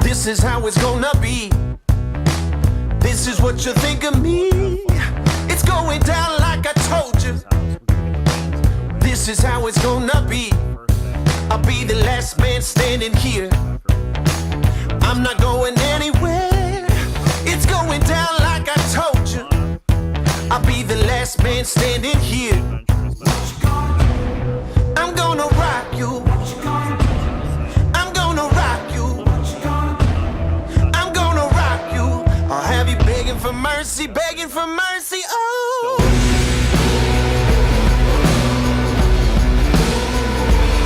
This is how it's gonna be. This is what you think of me. It's going down like I told you. This is how it's gonna be. I'll be the last man standing here. I'm not going anywhere. It's going down like I told you. I'll be the last man standing here. I'm gonna rock you. I'm gonna rock you. I'm gonna rock you. I'll have you begging for mercy, begging for mercy. Oh,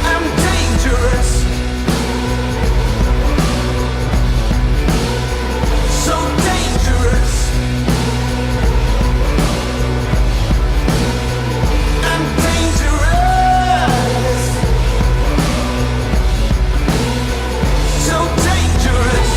I'm dangerous. So dangerous. I'm dangerous. So dangerous.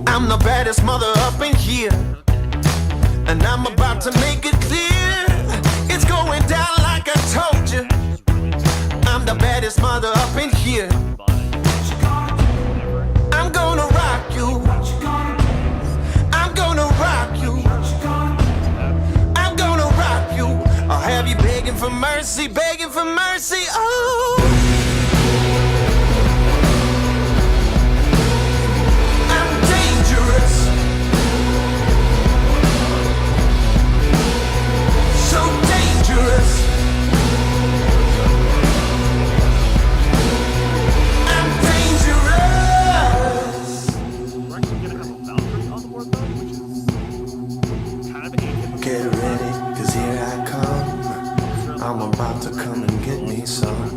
I'm the baddest mother up in here, and I'm about to make it clear. It's going down like I told you. I'm the baddest mother up in here. I'm gonna rock you. I'm gonna rock you. I'm gonna rock you. I'll have you begging for mercy, begging for mercy. Oh, I'm dangerous. So dangerous. I'm dangerous. We're actually gonna have a Valkyrie on the board though, which is kind of atypical. Get ready, cause here I come. I'm about to come and get me some.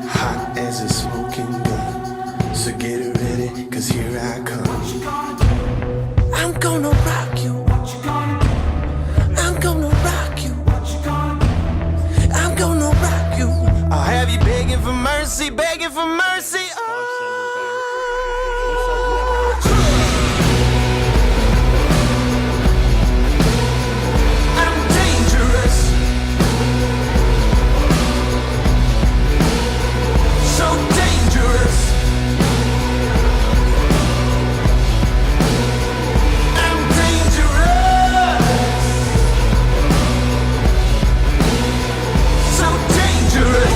Hot as a smoking gun. So get ready, cause here I come. I'm gonna rock you. I'm gonna rock you. I'm gonna rock you. I'll have you begging for mercy, begging for mercy. Oh. I'm dangerous. So dangerous. I'm dangerous. So dangerous.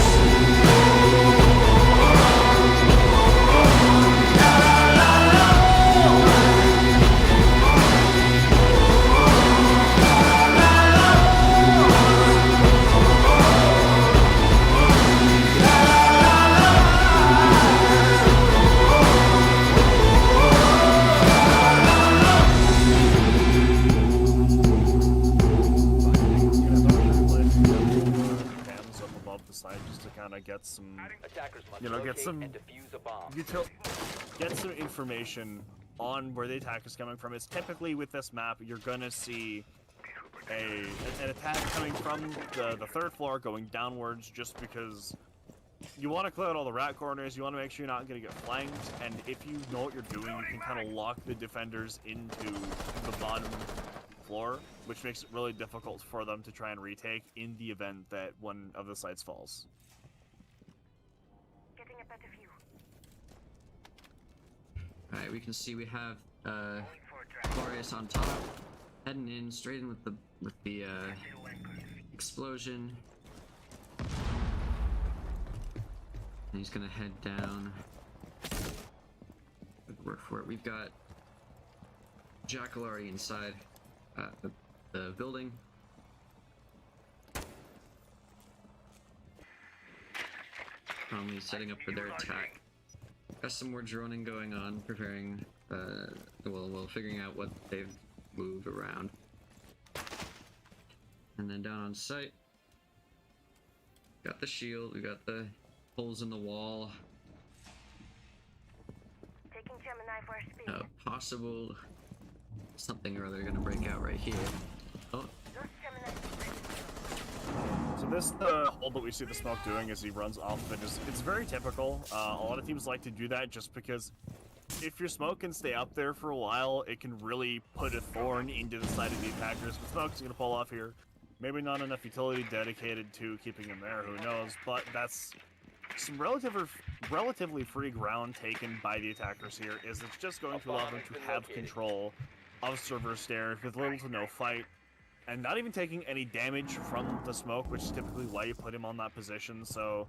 Cams up above the side just to kind of get some, Attackers must you know, get locate some and defuse a bomb. get some information on where the attack is coming from. It's typically with this map, you're gonna see an attack coming from the third floor going downwards, just because you want to clear out all the rat corners. You want to make sure you're not going to get flanked, and if you know what you're doing, you can kind of lock the defenders into the bottom floor, which makes it really difficult for them to try and retake in the event that one of the sites falls. Getting a better view. Alright, we can see we have Glorious on top, heading in straight in with the explosion. And he's gonna head down. Good work for it. We've got Jackal already inside the building. Calmly setting up for their attack. Got some more droning going on, preparing, well, figuring out what they've moved around. And then down on site, got the shield, we got the holes in the wall. Taking Gemini for speed. Possible something or other gonna break out right here. Oh, So this, the hold that we see the smoke doing as he runs off of it is, it's very typical. A lot of teams like to do that just because if your smoke can stay up there for a while, it can really put a thorn into the side of the attackers. The smoke's gonna pull off here. Maybe not enough utility dedicated to keeping him there, who knows, but that's some relatively free ground taken by the attackers here, is it's just going to allow them to have control of server stairs with little to no fight, and not even taking any damage from the smoke, which is typically why you put him on that position. So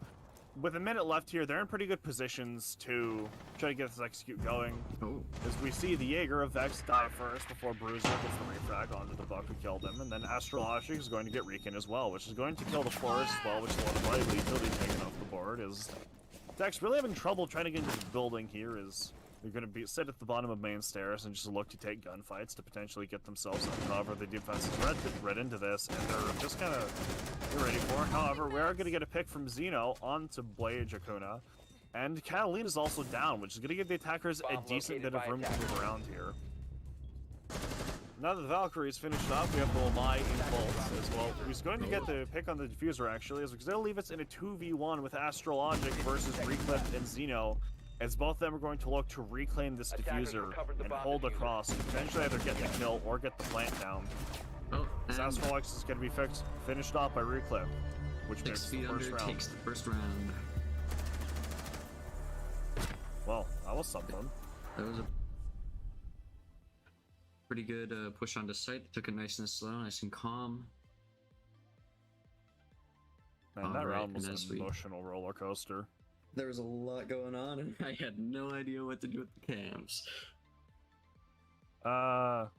with a minute left here, they're in pretty good positions to try to get this execute going. oh, As we see the Jaeger of Vex die first before Bruiser gets the refrag onto the buck who killed him, and then Astrologic is going to get Recon as well, which is going to kill the Flores as well, which is a lot of valuable utility taken off the board. Is Dex really having trouble trying to get into the building here, is they're going to sit at the bottom of main stairs and just look to take gunfights to potentially get themselves on cover. The defense is read into this, and they're just kind of ready for it. However, we are going to get a pick from Xeno onto Blade Jakuna, and Catalina's also down, which is going to give the attackers a decent bit of room to move around here. Now that the Valkyrie's finished off, we have the Lamai in bolts as well. He's going to get the pick on the diffuser actually, as because they'll leave us in a 2v1 with Astrologic versus Reclift and Xeno, as both of them are going to look to reclaim this diffuser and hold across, and potentially either get the kill or get the plant down. oh, and Astrologic is going to be finished off by Reclift, which 6 makes the feet first under round. takes the first round. Well, that was something. That was a pretty good push onto site. Took it nice and slow, nice and calm. Man, that Alright, round was and an as we- emotional roller coaster. There was a lot going on, and I had no idea what to do with the cams. All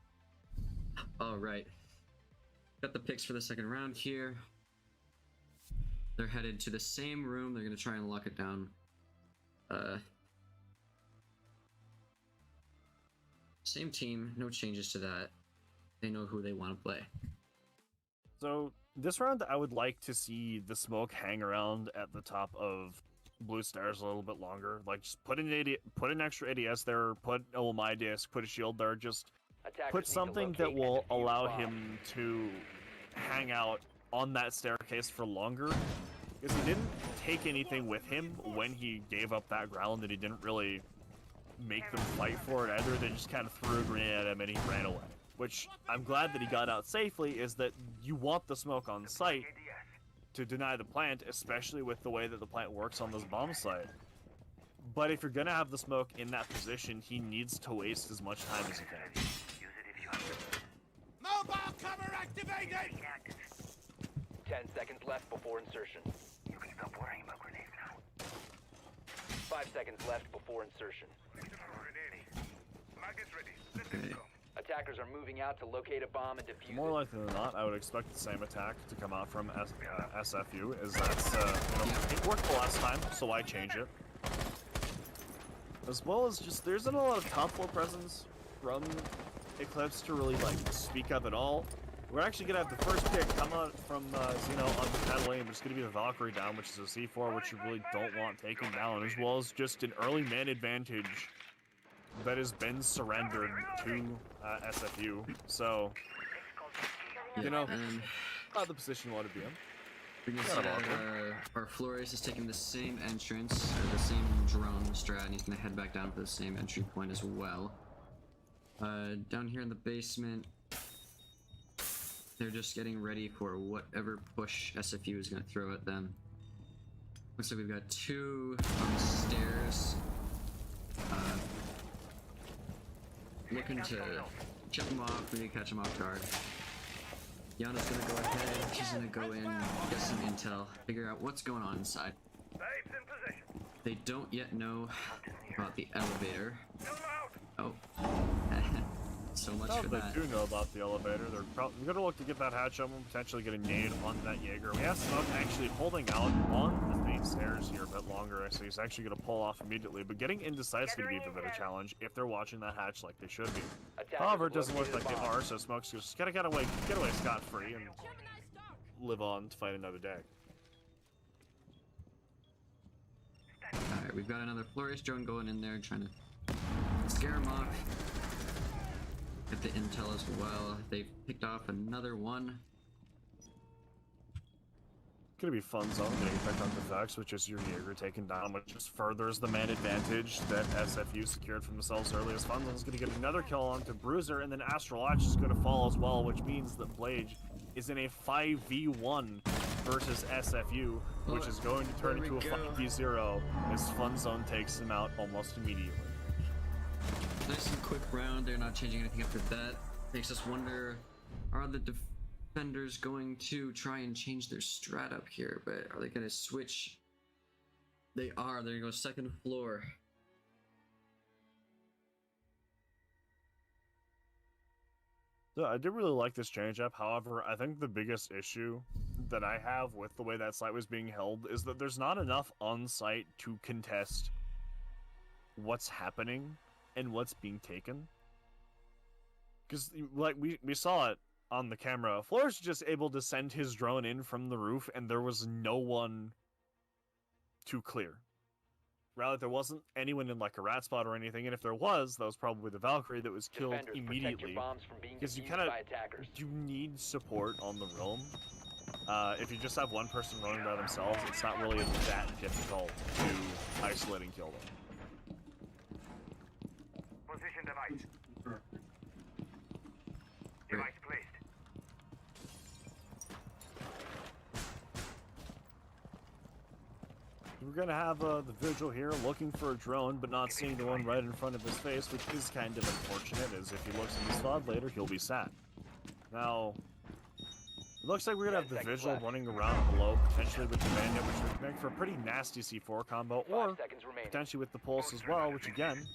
right. Got the picks for the second round here. They're headed to the same room. They're gonna try and lock it down. Same team, no changes to that. They know who they want to play. So this round, I would like to see the smoke hang around at the top of blue stairs a little bit longer. Like, just put an extra ADS there, put a Lamai disc, put a shield there, just put something that will allow him to hang out on that staircase for longer. Because he didn't take anything with him when he gave up that ground, and he didn't really make them fight for it either. They just kind of threw a grenade at him and he ran away. Which I'm glad that he got out safely, is that you want the smoke on site to deny the plant, especially with the way that the plant works on this bomb site. But if you're gonna have the smoke in that position, he needs to waste as much time as he can. Mobile cover activated! 10 seconds left before insertion. You can stop worrying about grenades now. 5 seconds left before insertion. Okay. Attackers are moving out to locate a bomb and defuse More it. likely than not, I would expect the same attack to come out from SFU, as that's, you know, it worked the last time, so why change it? As well as just, there isn't a lot of top floor presence from Eclipse to really, like, speak of at all. We're actually going to have the first pick come out from Xeno on the Catalina, but it's going to be the Valkyrie down, which is a C4, which you really don't want taken down, as well as just an early man advantage that has been surrendered to SFU. So, you know, And not the position you want to be in. we can Not see that about our Flores is taking the same entrance, or the same drone strat, and he's gonna head back down to the same entry point as well. Down here in the basement, they're just getting ready for whatever push SFU is gonna throw at them. Looks like we've got 2 on the stairs. Looking to chip them off, maybe catch them off guard. Yana's gonna go ahead, she's gonna go in, get some intel, figure out what's going on inside. They don't yet know about the elevator. Oh. So much Now for that that. they do know about the elevator, they're probably going to look to get that hatch open, potentially get a nade on that Jaeger. We have Smoke actually holding out on the main stairs here a bit longer, so he's actually going to pull off immediately. But getting indecisive is going to be a bit of a challenge if they're watching that hatch like they should be. Attackers However, it have doesn't look like located they a bomb. are, so Smoke's just got to get away scot-free and live on to fight another day. Alright, we've got another Flores drone going in there, trying to scare him off. Get the intel as well. They've picked off another one. Gonna be fun zone getting picked on the Vex, which is your Jaeger taken down, which just furthers the man advantage that SFU secured for themselves early, as Fun Zone's gonna get another kill onto Bruiser, and then Astrolodge is gonna fall as well, which means that Blade is in a 5v1 versus SFU, which is going to turn into a 5v0 as Fun Zone takes him out almost immediately. Nice and quick round. They're not changing anything after that. Makes us wonder, are the defenders going to try and change their strat up here? But are they going to switch? They are. They're going to go second floor. So I did really like this change up. However, I think the biggest issue that I have with the way that site was being held is that there's not enough on site to contest what's happening and what's being taken. Because like we saw it on the camera, Floor's just able to send his drone in from the roof and there was no one to clear. Rather, there wasn't anyone in like a rat spot or anything, and if there was, that was probably the Valkyrie that was killed Defenders, protect your immediately. bombs from being Because you defused kind of by attackers. you need support on the roam. If you just have one person roaming by themselves, it's not really that difficult to isolate and kill them. Position device. Device placed. We're gonna have the Vigil here looking for a drone, but not seeing the one right in front of his face, which is kind of unfortunate, as if he looks in the spot later, he'll be sat. Now, it looks like we're gonna have the Vigil running around below, potentially with the Bandit, which would make for a pretty nasty C4 combo, 5 or seconds remaining. potentially with the Pulse as well, which again,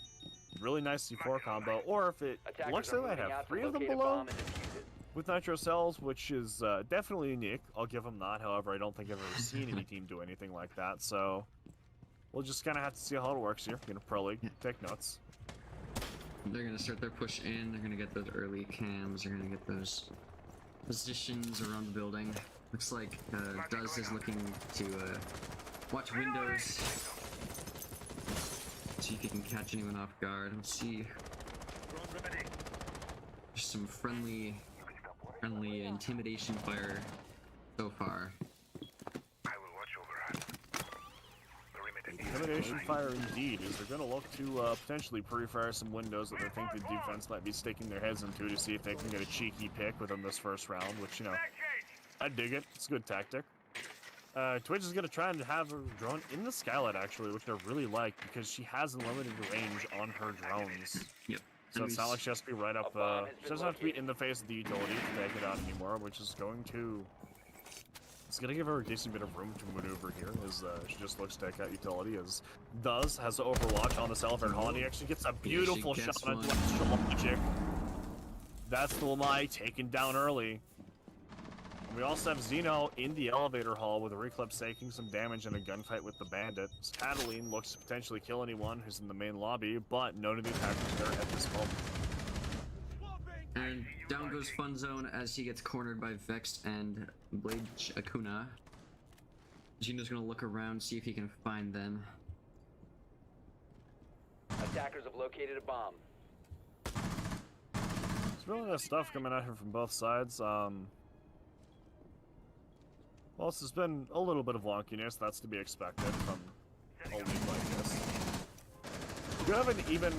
really nice C4 combo, or if it Attackers looks are like they moving have out to 3 of them locate a below, bomb and defuse it. with Nitro Cells, which is definitely unique. I'll give them that. However, I don't think I've ever seen any team do anything like that. So we'll just kind of have to see how it works here. Gonna probably take notes. They're going to start their push in. They're going to get those early cams. They're going to get those positions around the building. Looks like Duz is looking to watch windows. See if he can catch anyone off guard. Let's see. There's some friendly intimidation fire so far. I will watch over us. Perimeter Intimidation fire indeed, as they're going to look to potentially pre-fire some windows that they think the defense might be sticking their heads into to see if they can get a cheeky pick within this first round, which, you know, I dig it. It's a good tactic. Twitch is going to try and have her drone in the skylight, actually, which I really like, because she has unlimited range on her drones. Yep. So it's not like she has to be right up, she doesn't have to be in the face of the utility to take it out anymore, which is going to... It's going to give her a decent bit of room to maneuver here, as she just looks to take out utility, as Duz has the Overwatch on the Elephant Hall, and he actually gets a beautiful gets shot onto one. Astrologic. That's the Lamai taken down early. And we also have Zeno in the elevator hall with a Reclipse taking some damage in a gunfight with the Bandit. As Cataline looks to potentially kill anyone who's in the main lobby, but none of the attackers there at this moment. And down goes Fun Zone as he gets cornered by Vexed and Blade Akuna. Gino's gonna look around, see if he can find them. Attackers have located a bomb. There's really nice stuff coming out here from both sides. Well, this has been a little bit of wonkiness. That's to be expected from a league like this. You haven't even,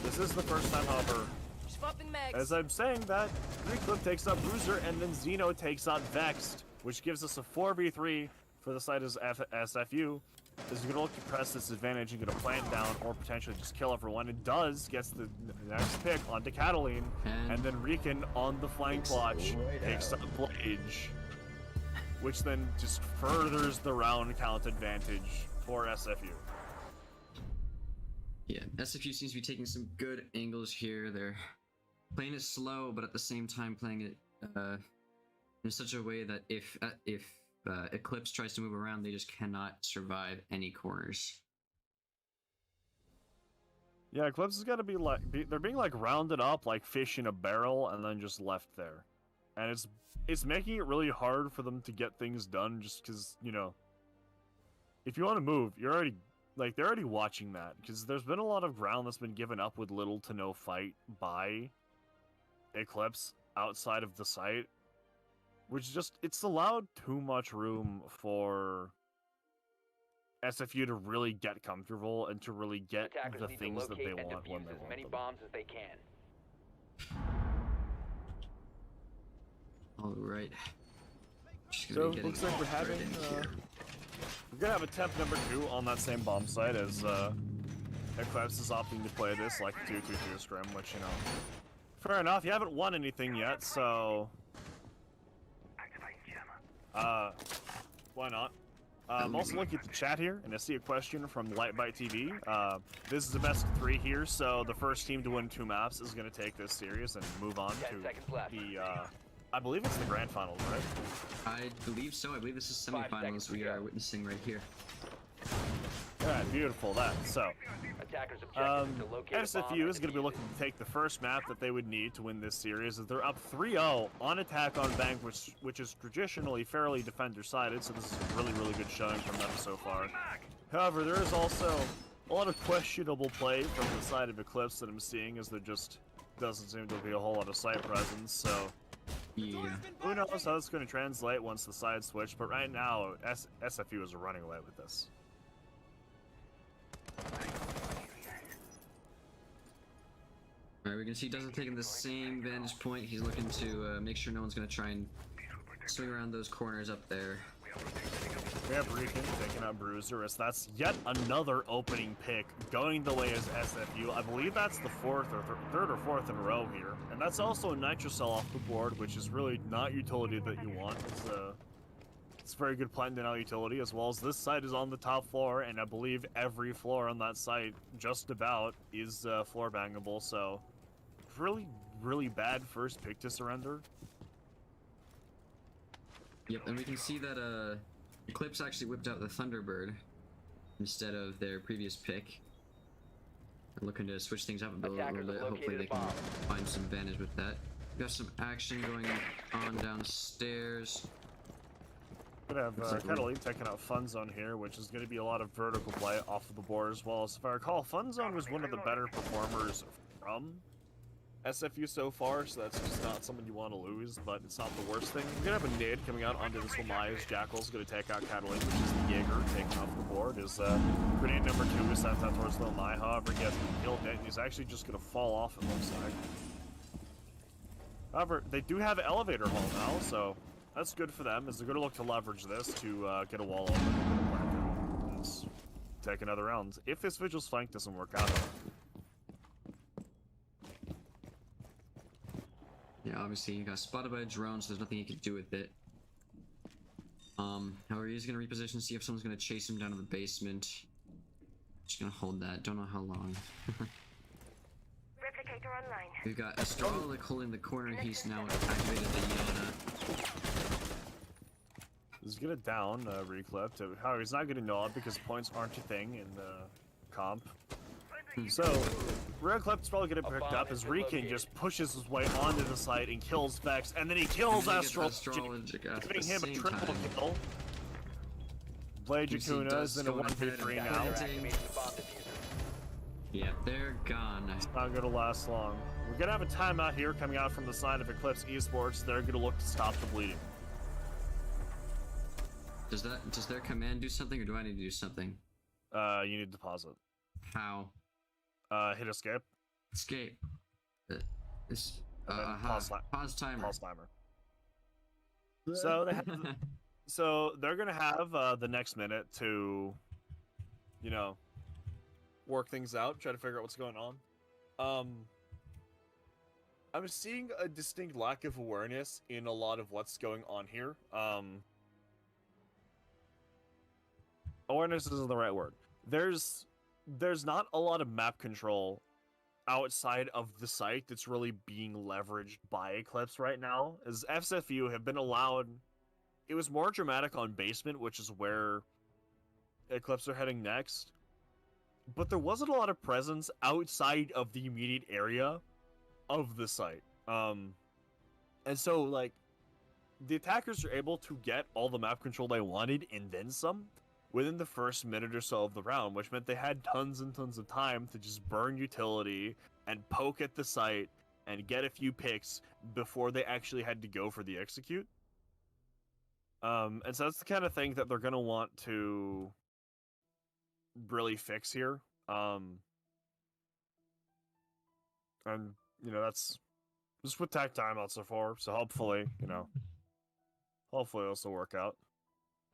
this is the first time, however, Swapping mags. as I'm saying that, Reclip takes out Bruiser and then Zeno takes out Vexed, which gives us a 4v3 for the side as SFU. Is going to look to press this advantage and get a plant down or potentially just kill everyone. It does, gets the next pick onto Cataline, and then Riken on the flank watch takes out Blage, which then just furthers the round count advantage for SFU. Yeah, SFU seems to be taking some good angles here. They're playing it slow, but at the same time playing it in such a way that if Eclipse tries to move around, they just cannot survive any corners. Yeah, Eclipse has got to be like, they're being like rounded up like fish in a barrel and then just left there. And it's making it really hard for them to get things done just because, you know, if you want to move, you're already, like, they're already watching that because there's been a lot of ground that's been given up with little to no fight by Eclipse outside of the site, which just, it's allowed too much room for SFU to really get comfortable and to really get Attackers the need to things that they locate and want when defuse they as want many them. bombs as they can. All right. Just So gonna be looks getting like we're having right in here. we're gonna have attempt number 2 on that same bomb site as Eclipse is opting to play this like a 2-2-2 scrim, which, you know, fair enough. You haven't won anything yet, so Activating jammer. why not? I'm also looking at the chat here, and I see a question from Lightbite TV. This is the best of 3 here, so the first team to win 2 maps is going to take this series and move on 10 to seconds left. the, I believe it's the grand finals, right? I believe so. I believe this is 5 semifinals seconds we to are go. witnessing right here. Alright, beautiful, that. So, Attackers' objective is to locate a bomb SFU and is going to be defuse looking to take the first map that they would need to win this series, as they're up 3-0 on Attack on Bank, which is traditionally fairly defender-sided, so this is a really, really good showing from them so far. However, there is also a lot of questionable play from the side of Eclipse that I'm seeing, as there just doesn't seem to be a whole lot of site presence, so Yeah. who knows how it's going to translate once the side switch, but right now, SFU is running away with this. Alright, we can see Doesn't taking the same vantage point. He's looking to make sure no one's gonna try and swing around those corners up there. We have Rican taking out Bruiser, as that's yet another opening pick going the way as SFU. I believe that's the third or fourth in a row here. And that's also a Nitrocell off the board, which is really not utility that you want. It's a very good plant denial utility, as well as this site is on the top floor, and I believe every floor on that site, just about, is floor bangable, so really, really bad first pick to surrender. Yep, and we can see that Eclipse actually whipped out the Thunderbird instead of their previous pick. They're looking to switch things up a little Attackers bit. have Hopefully located they a can bomb. find some advantage with that. Got some action going on downstairs. Gonna have Looks like we're- Catalina taking out Fun Zone here, which is gonna be a lot of vertical play off of the board as well. So if I recall, Fun Zone was one of the better performers from SFU so far, so that's just not someone you want to lose, but it's not the worst thing. We're gonna have a nade coming out onto this Lamai as Jackal's gonna take out Catalina, which is the Jaeger taken off the board. Is grenade number 2 is sent out towards Lamai, however, he hasn't killed it, and he's actually just gonna fall off, it looks like. However, they do have elevator hall now, so that's good for them, as they're going to look to leverage this to get a wall open and take another round. If this Vigil's flank doesn't work out. Yeah, obviously he got spotted by a drone, so there's nothing he can do with it. However, he's gonna reposition, see if someone's gonna chase him down to the basement. Just gonna hold that. Don't know how long. Replicator online. We've got Astrologic holding the corner. He's now activated the Yana. He's going to down Reclipped. However, he's not getting nod because points aren't a thing in the comp. So, Reclipped's probably going to A picked bomb up has as been Rikin located. just pushes his way onto the site and kills Vex, and then he kills And then he gets Astrologic, Astrologic at giving the him a same triple time. kill. Blade You see Jakuna Dust is in a going ahead 1v3 and now. planting. Activating the bomb diffuser. Yeah, they're gone. Not going to last long. We're going to have a timeout here coming out from the side of Eclipse Esports. They're going to look to stop the bleeding. Does their command do something, or do I need to do something? You need to pause it. How? Hit escape. Escape. This. And then pause timer. Pause timer. So they have, so they're gonna have the next minute to, you know, work things out, try to figure out what's going on. I'm seeing a distinct lack of awareness in a lot of what's going on here. Awareness isn't the right word. There's not a lot of map control outside of the site that's really being leveraged by Eclipse right now, as FSFU have been allowed. It was more dramatic on basement, which is where Eclipse are heading next, but there wasn't a lot of presence outside of the immediate area of the site. And so, like, the attackers are able to get all the map control they wanted and then some within the first minute or so of the round, which meant they had tons and tons of time to just burn utility and poke at the site and get a few picks before they actually had to go for the execute. And so that's the kind of thing that they're going to want to really fix here. And, you know, that's just with tech timeout so far. So hopefully, you know, hopefully this will work out.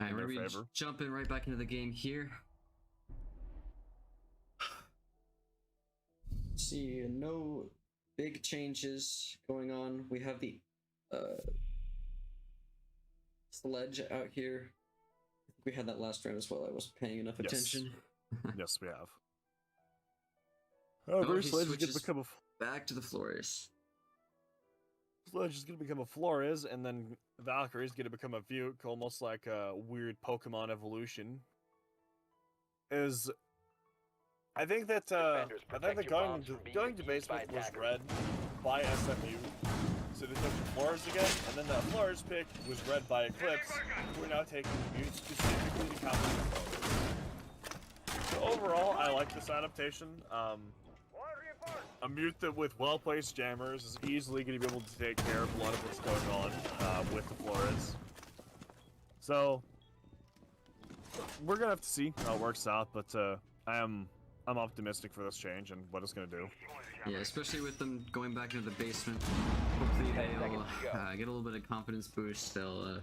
Alright, in we're their gonna be favor. jumping right back into the game here. See, no big changes going on. We have the sledge out here. I think we had that last round as well. I wasn't paying enough Yes. attention. Yes, we have. Oh, Bruce he Sledge is going to switches become a back to the Flores. Sledge is going to become a Flores, and then Valkyrie is going to become a Vuke, almost like a weird Pokemon evolution. I think that Defenders, I think protect that your bombs from being going to defused basement by was attackers. read by SMU, so they took the Flores again, and then the Flores pick was read by Eclipse, who are now taking the Mute specifically to counter the Flores. So overall, I like this adaptation. A Mute that with well-placed jammers is easily going to be able to take care of a lot of what's going on with the Flores. So we're gonna have to see how it works out, but I'm optimistic for this change and what it's gonna do. Yeah, especially with them going back into the basement. Hopefully 10 they'll seconds to go. get a little bit of confidence boost. They'll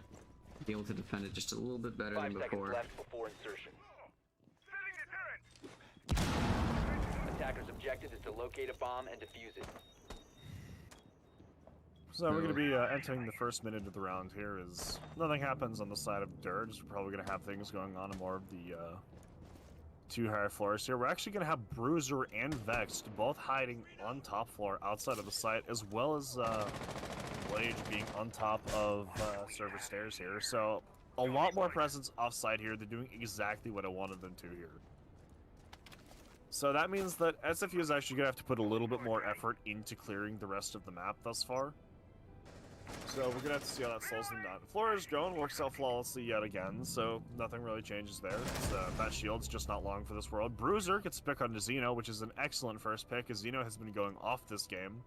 be able to defend it just a little bit better 5 than seconds before. left before insertion. Attacker's objective is to locate a bomb and defuse it. So we're gonna be entering the first minute of the round here. Is nothing happens on the side of Dirge. We're probably gonna have things going on in more of the two higher floors here. We're actually gonna have Bruiser and Vexed both hiding on top floor outside of the site, as well as Blade being on top of server stairs here. So a lot more presence offside here. They're doing exactly what I wanted them to here. So that means that SFU is actually gonna have to put a little bit more effort into clearing the rest of the map thus far. So we're gonna have to see how that slows them down. Flores drone works out flawlessly yet again, so nothing really changes there. That shield's just not long for this world. Bruiser gets a pick onto Xeno, which is an excellent first pick, as Xeno has been going off this game.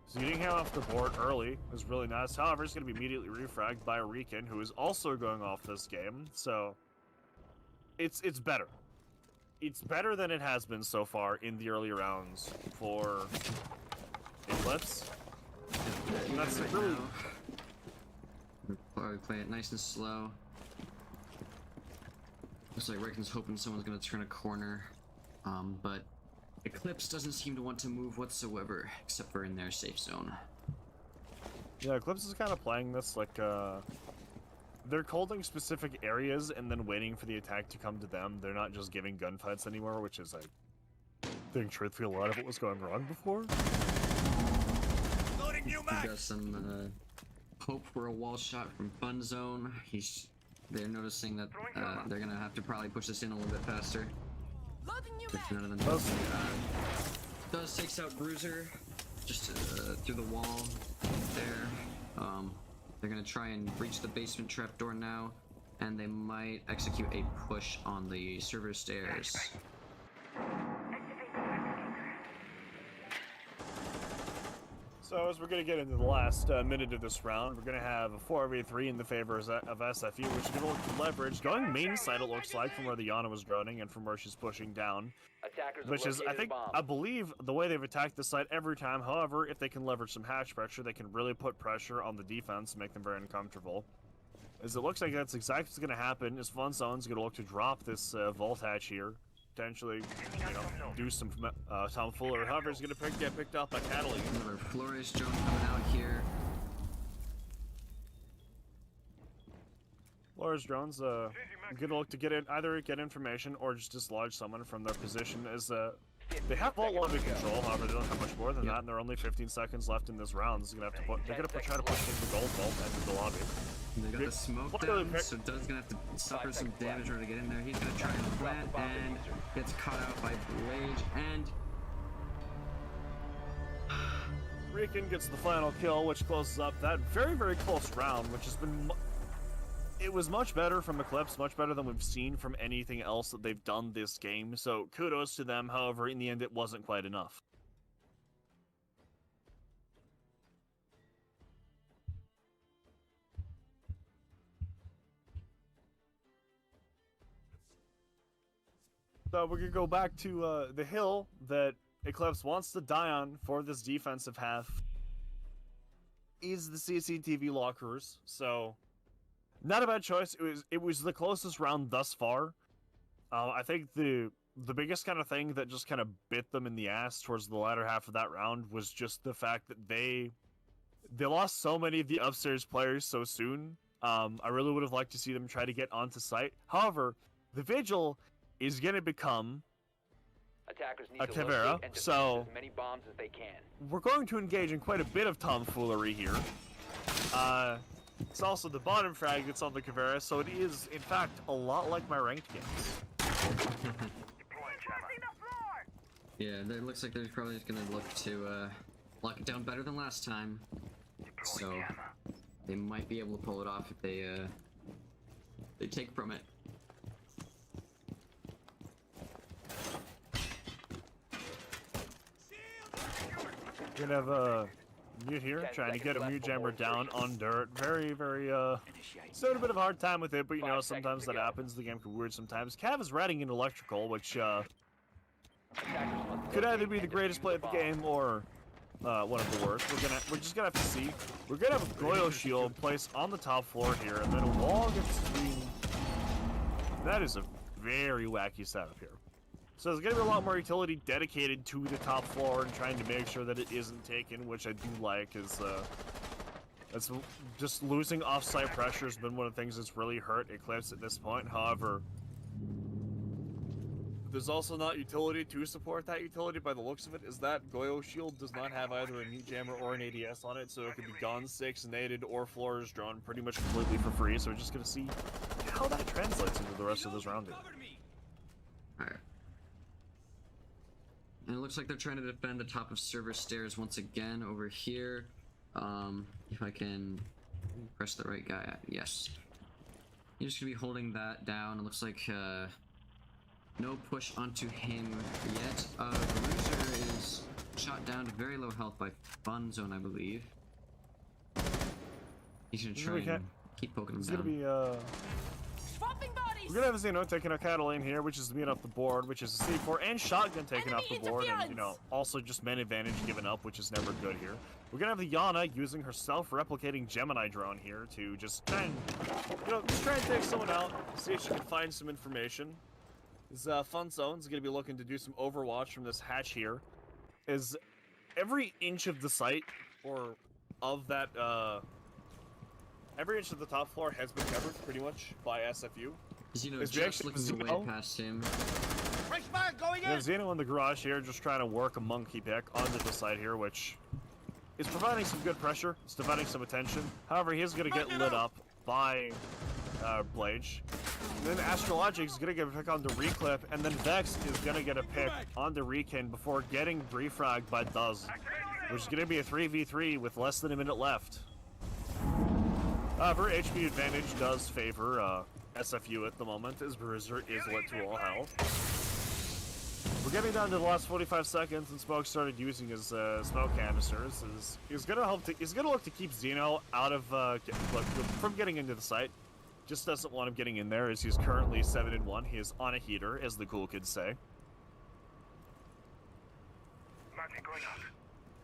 So getting him off the board early is really nice. However, he's gonna be immediately refragged by Riken, who is also going off this game. So it's better. It's better than it has been so far in the early rounds for Eclipse. Yeah, That's right really- now, we'll probably play it nice and slow. Looks like Riken's hoping someone's gonna turn a corner, but Eclipse doesn't seem to want to move whatsoever, except for in their safe zone. Yeah, Eclipse is kind of playing this like they're holding specific areas and then waiting for the attack to come to them. They're not just giving gunfights anymore, which is like I think truthfully a lot of what was going wrong before. We got some hope for a wall shot from Fun Zone. They're noticing that they're gonna have to probably push this in a little bit faster. If none of them does takes out Bruiser just through the wall there. They're gonna try and breach the basement trapdoor now, and they might execute a push on the server stairs. So as we're going to get into the last minute of this round, we're going to have a 4v3 in the favor of SFU, which is going to look to leverage, going main side it looks like, from where the Yana was droning and from where she's pushing down. Attackers Which have is, located a bomb. I believe, the way they've attacked the site every time. However, if they can leverage some hatch pressure, they can really put pressure on the defense and make them very uncomfortable. As it looks like that's exactly what's going to happen, is Fun Zone's going to look to drop this vault hatch here. Potentially, you know, do some tomfoolery. However, it's going to get picked up by Catalina. Another Flores drone coming out here. Laura's drones, gonna look to get in, either get information or just dislodge someone from their position. As they have vault lobby control, however, they don't have much more than that, and there are only 15 seconds left in this round. This is gonna have to put, they're gonna try to push into the gold vault and into the lobby. They got the smoke Really down, pick- so Doug's gonna have to suffer some 5 seconds damage in order to get in there. He's gonna try and plant and gets caught out by Blade, and Riken gets the final kill, which closes up that very, very close round, which has been. It was much better from Eclipse, much better than we've seen from anything else that they've done this game. So kudos to them. However, in the end, it wasn't quite enough. So we're gonna go back to the hill that Eclipse wants to die on for this defensive half. Is the CCTV lockers. So not a bad choice. It was the closest round thus far. I think the biggest kind of thing that just kind of bit them in the ass towards the latter half of that round was just the fact that they lost so many of the upstairs players so soon. I really would have liked to see them try to get onto site. However, the Vigil is going to become Attackers need a to Caveira, locate and defuse so as many bombs as they can. we're going to engage in quite a bit of tomfoolery here. It's also the bottom frag that's on the Caveira, so it is, in fact, a lot like my ranked games. Deploying jammer. Yeah, it looks like they're probably just gonna look to lock it down better than last time. So they might be able to pull it off if they take from it. We're gonna have a mute here, 10 trying to seconds get a left mute before jammer down insertion. on dirt. Very, still had a bit of a hard time with it, but you 5 know, seconds sometimes to that go. happens. The game can be weird sometimes. Cav is riding in electrical, which Attackers must could either locate be the and greatest defuse play of the bomb. game or one of the worst. We're just gonna have to see. We're gonna have a Goyo shield placed on the top floor here, and then a wall gets between. That is a very wacky setup here. So there's gonna be a lot more utility dedicated to the top floor and trying to make sure that it isn't taken, which I do like. Is that's just losing off-site pressure has been one of the things that's really hurt Eclipse at this point. However, there's also not utility to support that utility by the looks of it, is that Goyo Shield does not have either a mute jammer or an ADS on it, so it could be Gone 6, naded, or floors drawn pretty much completely for free, so we're just gonna see how that translates into the rest of this round here. Alright. And it looks like they're trying to defend the top of server stairs once again over here. If I can press the right guy, yes. You're just gonna be holding that down. It looks like no push onto him yet. Bruiser is shot down to very low health by Fun Zone, I believe. He's gonna try Okay. and keep poking him It's down. gonna be Swapping bodies! we're gonna have Xeno taking a Catalane here, which is the meat off the board, which is a C4 and shotgun taken off the Enemy board, and you interference! know, also just man advantage given up, which is never good here. We're gonna have the Yana using her self-replicating Gemini drone here to just try and, you know, just try and take someone out, see if she can find some information. This Fun Zone's gonna be looking to do some overwatch from this hatch here. Is every inch of the site, or of that, every inch of the top floor has been covered pretty much by SFU. Xeno Is just reaction looking Xeno? way past him. We have Xeno in the garage here, just trying to work a monkey pick onto the side here, which is providing some good pressure. It's dividing some attention. However, he is going to get lit up by Blage. And then Astrologic is going to get a pick on the Reclip, and then Vex is going to get a pick on the Rekin before getting refragged by Duz, which is going to be a 3v3 with less than a minute left. However, HP advantage does favor SFU at the moment, as Bruiser is lit to all hell. We're getting down to the last 45 seconds, and Smoke started using his smoke canisters. He's gonna look to keep Xeno out of from getting into the site. Just doesn't want him getting in there, as he's currently 7-1. He is on a heater, as the cool kids say. Market going up.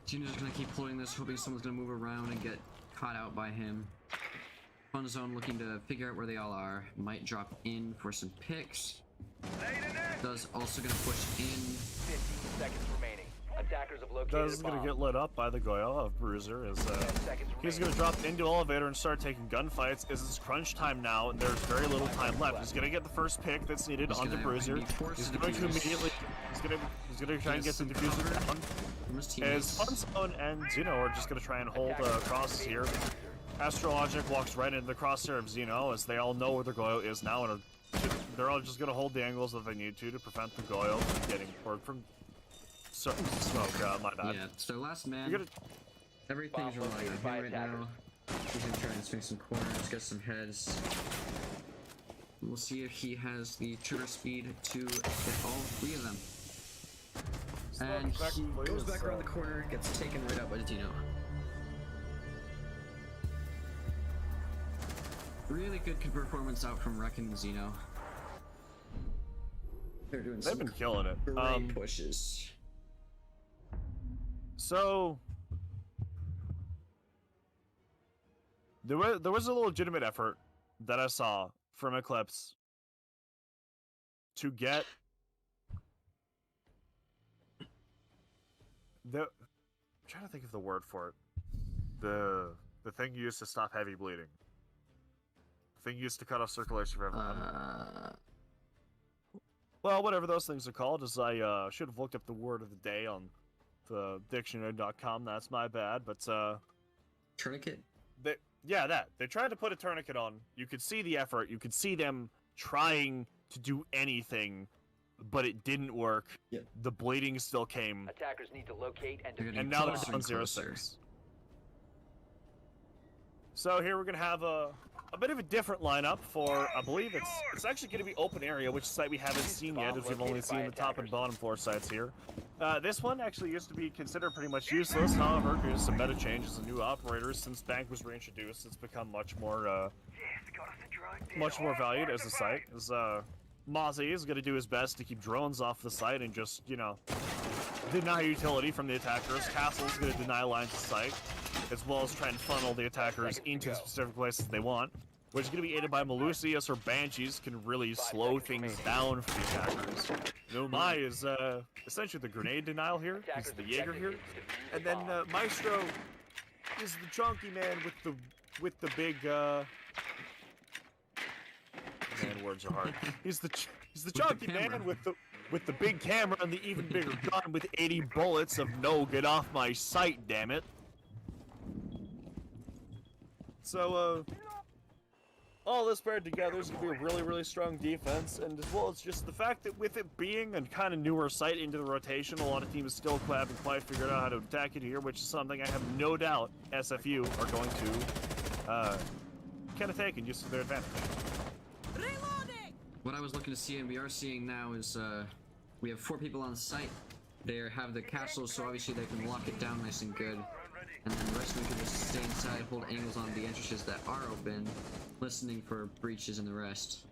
Xeno's just gonna keep pulling this, hoping someone's gonna move around and get caught out by him. Fun Zone looking to figure out where they all are. Might drop in for some picks. Does also gonna push in. 15 seconds remaining. Attackers have located Duz a is gonna bomb. get lit up by the Goyo of Bruiser, as 10 seconds he's remaining. gonna drop into elevator and start taking gunfights. As it's crunch time now, and there's very little time left. He's gonna get the first pick that's needed He's onto gonna Bruiser. be forced He's to going to defuse. immediately. He's gonna try and get the diffuser down. From his As teammates. Fun Zone and Xeno are just gonna try and hold crosses here. Astrologic walks right into the crosshair of Xeno, as they all know where the Goyo is now, and they're all just gonna hold the angles that they need to prevent the Goyo from getting, or from smoke. My bad. Yeah, it's their last man. You're gonna. Everything's Bomb relying on located by him right now. He's gonna try and swing some corners, get some heads. We'll see if he has the trigger speed to get all three of them. And back, he please, goes back around the corner, gets taken right out by Dino. Really good performance out from Reckon and Xeno. They're doing They've some been killing it. great pushes. So there was a legitimate effort that I saw from Eclipse to get I'm trying to think of the word for it. The thing used to stop heavy bleeding. The thing used to cut off circulation for everyone. Well, whatever those things are called, as I should have looked up the word of the day on the dictionary.com. That's my bad, but Tourniquet? they tried to put a tourniquet on. You could see the effort. You could see them trying to do anything, but it didn't work. Yep. The bleeding still came, Attackers need to locate and They're defuse getting and now they're closer down and 0-6. So here we're gonna have a bit of a different lineup for, I believe it's actually going to be open area, which site we haven't seen yet, as we've only seen the top and bottom floor sites here. This one actually used to be considered pretty much useless. However, due to some meta changes and new operators, since Bank was reintroduced, it's become much more valued as a site. As Mozzie is going to do his best to keep drones off the site and just, you know, deny utility from the attackers. Castle's going to deny lines of sight, as well as try and funnel the attackers into the specific places they want, which is going to be aided by Melusi, as her Banshees can really slow things down for the attackers. Nomai is essentially the grenade denial here, he's the Jaeger here, and then Maestro is the chunky man with the big man, words are hard. He's the chunky man with the big camera and the even bigger gun with 80 bullets of no, get off my sight, damn it. So, all this paired together is going to be a really, really strong defense, and as well as just the fact that with it being a kind of newer site into the rotation, a lot of teams still haven't quite figured out how to attack it here, which is something I have no doubt SFU are going to kind of take and use to their advantage. Reloading! What I was looking to see, and we are seeing now, is we have 4 people on site. They have the capsules, so obviously they can lock it down nice and good. And then the rest of them can just stay inside, hold angles on the entrances that are open, listening for breaches and the rest.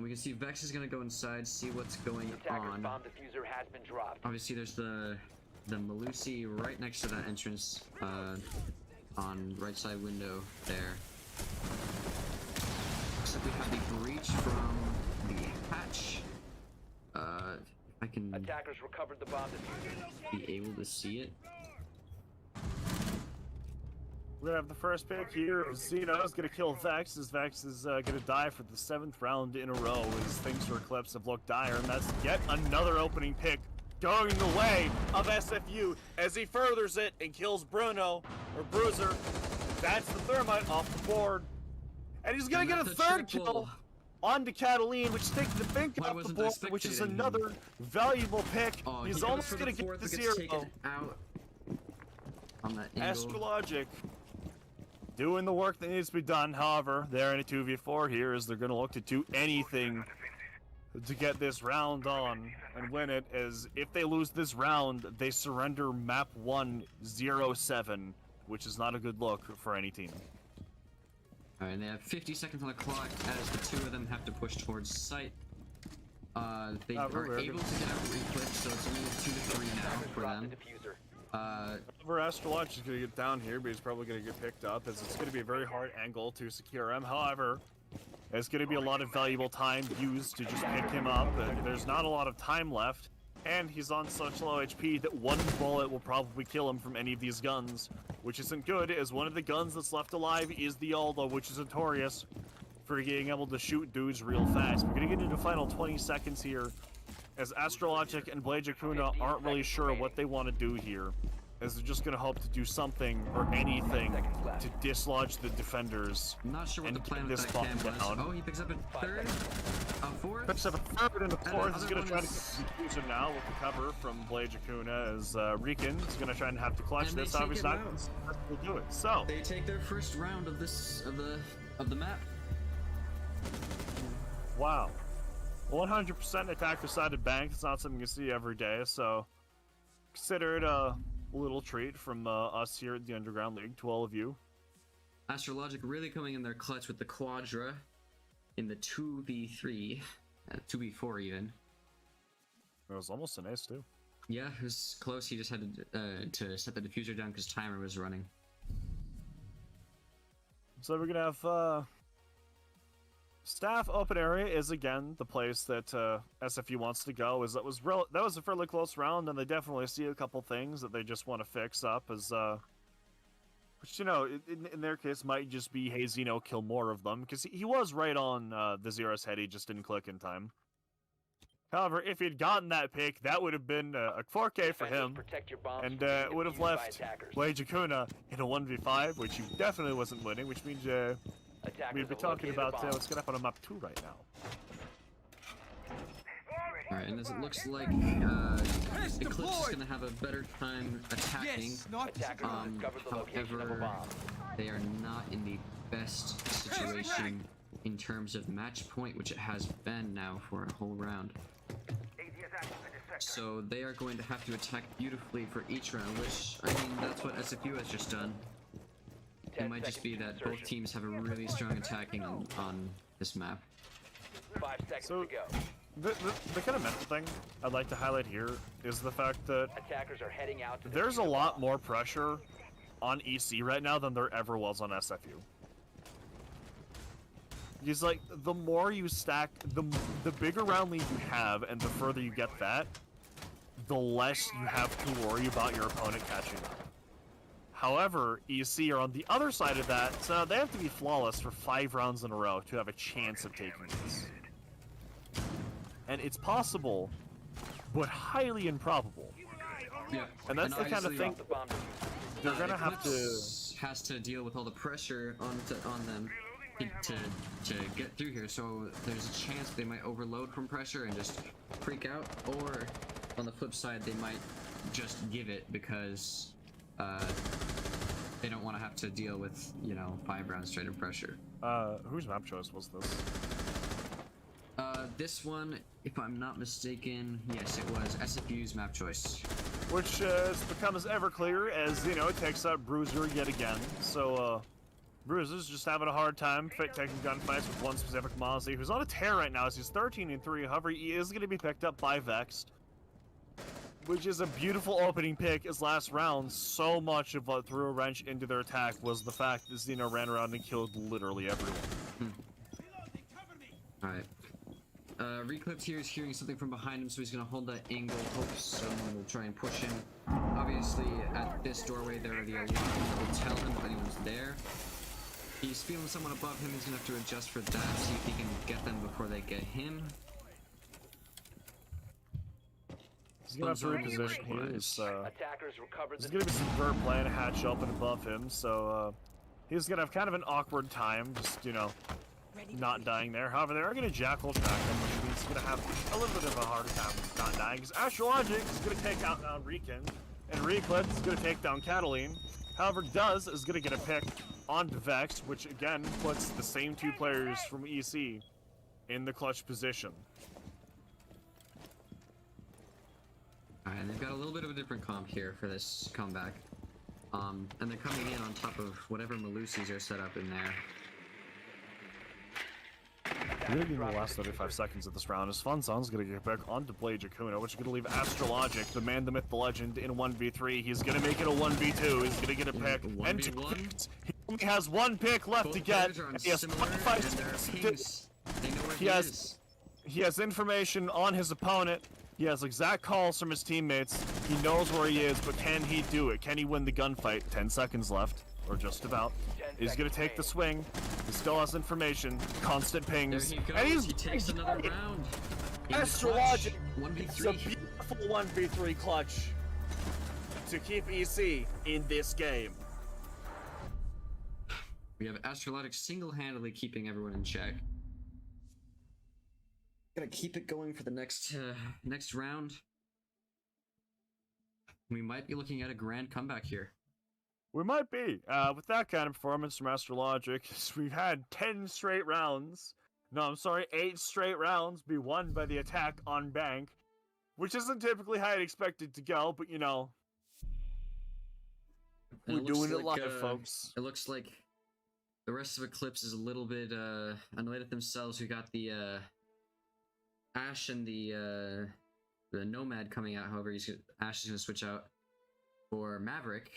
We can see Vex is gonna go inside, see what's going Attacker's on. bomb diffuser has been dropped. Obviously, there's the Melusi right next to that entrance, on right side window there. Looks like we have the breach from the hatch. If I can Attackers recovered the bomb diffuser. be able to see it. We're gonna have the first pick here. Xeno is gonna kill Vex, as Vex is gonna die for the 7th round in a row, as things for Eclipse have looked dire, and that's yet another opening pick going the way of SFU as he furthers it and kills Bruno, or Bruiser. That's the Thermite off the board. And he's gonna And get a that's 3rd triple. kill onto Cataline, which takes the Bink Why off the wasn't I board, which is spectating? another valuable pick. Oh, He's he goes almost for gonna the get 4th, the it 0. gets taken out on that angle. Astrologic doing the work that needs to be done. However, they're in a 2v4 here, as they're going to look to do anything to get this round on and win it, as if they lose this round, they surrender map 1-0-7, which is not a good look for any team. Alright, and they have 50 seconds on the clock as the 2 of them have to push towards site. They are we're able to get out re-click, so it's only 2 to 3 now Attackers for dropped them. the diffuser. However, Astrologic is going to get down here, but he's probably going to get picked up, as it's going to be a very hard angle to secure him. However, there's going to be a lot of valuable time used to just pick him up, and there's not a lot of time left, and he's on such low HP that 1 bullet will probably kill him from any of these guns, which isn't good, as one of the guns that's left alive is the Aldo, which is notorious for being able to shoot dudes real fast. We're going to get into the final 20 seconds here, as Astrologic and Blade Jakuna aren't really sure what they want to do here, as they're just going to hope to do something or anything to dislodge the defenders. I'm not sure what and the plan get with this that cam bomb was. down. Oh, he picks up a 3rd? A 4th? Picks up a 3rd and a 4th. He's other going one to try to is- get confusion now with the cover from Blade Jakuna, as Riken is going to try and have to clutch And they this. take Obviously it not out. will do it. So, They take their first round of the map. wow. 100% attacker-sided bank. It's not something you see every day, so consider it a little treat from us here at the Underground League to all of you. Astrologic really coming in their clutch with the Quadra in the 2v3. 2v4 even. It was almost an ace too. Yeah, it was close. He just had to set the diffuser down because timer was running. So we're gonna have staff open area is again the place that SFU wants to go. That was a fairly close round, and they definitely see a couple things that they just want to fix up. Which you know, in their case, might just be Hazino kill more of them because he was right on the Zero's head. He just didn't click in time. However, if he'd gotten that pick, that would have been a 4K for him, Protect your bombs and from being would have defused by left attackers. Blade Jakuna in a 1v5, which he definitely wasn't winning, which means Attackers we'd be have talking located a about bomb. what's going to happen on map 2 right now. Alright, and as it looks like Eclipse is going to have a better time attacking. Attackers have discovered the location of a However, bomb. they are not in the best situation in terms of match point, which it has been now for a whole round. So they are going to have to attack beautifully for each round, which, I mean, that's what SFU has just done. It 10 might just be seconds that to both insertion. teams have a really strong attacking on this map. 5 seconds So- to go. The kind of mental thing I'd like to highlight here is the fact that Attackers are heading out to there's a defuse the lot bomb. more pressure on EC right now than there ever was on SFU. Because like the more you stack, the bigger round lead you have, and the further you get that, the less you have to worry about your opponent catching up. However, EC are on the other side of that, so they have to be flawless for 5 rounds in a row to have a chance of taking this. And it's possible, but highly improbable. Yeah, And that's the kind of obviously, thing The bomb defused. they're gonna have to. Eclipse has to deal with all the pressure on them to get through here. So there's a chance they might overload from pressure and just freak out, or on the flip side, they might just give it because they don't want to have to deal with 5 rounds straight of pressure. Whose map choice was this? This one, if I'm not mistaken, yes, it was SFU's map choice. Which has become as ever clear as, it takes out Bruiser yet again. So, Bruiser's just having a hard time taking gunfights with one specific Mozzie, who's on a tear right now as he's 13-3. However, he is going to be picked up by Vexed, which is a beautiful opening pick as last round. So much of what threw a wrench into their attack was the fact that Xeno ran around and killed literally everyone. Alright. Reclipped here is hearing something from behind him, so he's gonna hold that angle, hopes someone will try and push him. Obviously, at this doorway, there are the alarms that will tell him if anyone's there. He's feeling someone above him, he's gonna have to adjust for that, see if he can get them before they get him. He's going to have to reposition here. Attackers recovered There's the going to be some bird playing a hatch open above him, so he's going to have kind of an awkward time, just, not dying there. However, they are going to jackal track him, which means he's going to have a little bit of a harder time not dying, because Astrologic is going to take out now Riken, and Reclip is going to take down Cataline. However, Duz is going to get a pick on Vex, which again puts the same 2 players from EC in the clutch position. Alright, and they've got a little bit of a different comp here for this comeback. And they're coming in on top of whatever Malusis are set up in there. You're gonna be in the last 35 seconds of this round as Funzon's gonna get back onto Blade Jakuna, which is gonna leave Astrologic, the man, the myth, the legend, in 1v3. He's gonna make it a 1v2. He's gonna get a pick. And 2 1v1? picks. He only has 1 pick left to Both get. players are on He has similar, 25 and their seconds. pings, they know where He he has- is. He has information on his opponent. He has exact calls from his teammates. He knows where he is, but can he do it? Can he win the gunfight? 10 seconds left, or just about. 10 He's gonna seconds take the swing. He still has information, constant There pings, he goes, and he takes another round. In the Astrologic. clutch. It's a 1v3. beautiful 1v3 clutch to keep EC in this game. We have Astrologic single-handedly keeping everyone in check. Gonna keep it going for the next round. We might be looking at a grand comeback here. We might be. With that kind of performance from Astrologic, we've had 10 straight rounds. No, I'm sorry, 8 straight rounds be won by the attack on Bank, which isn't typically how I'd expect it to go, but And we're it looks doing it like, live, folks. It looks like the rest of Eclipse is a little bit annoyed at themselves. We got the Ash and the Nomad coming out. However, Ash is gonna switch out for Maverick.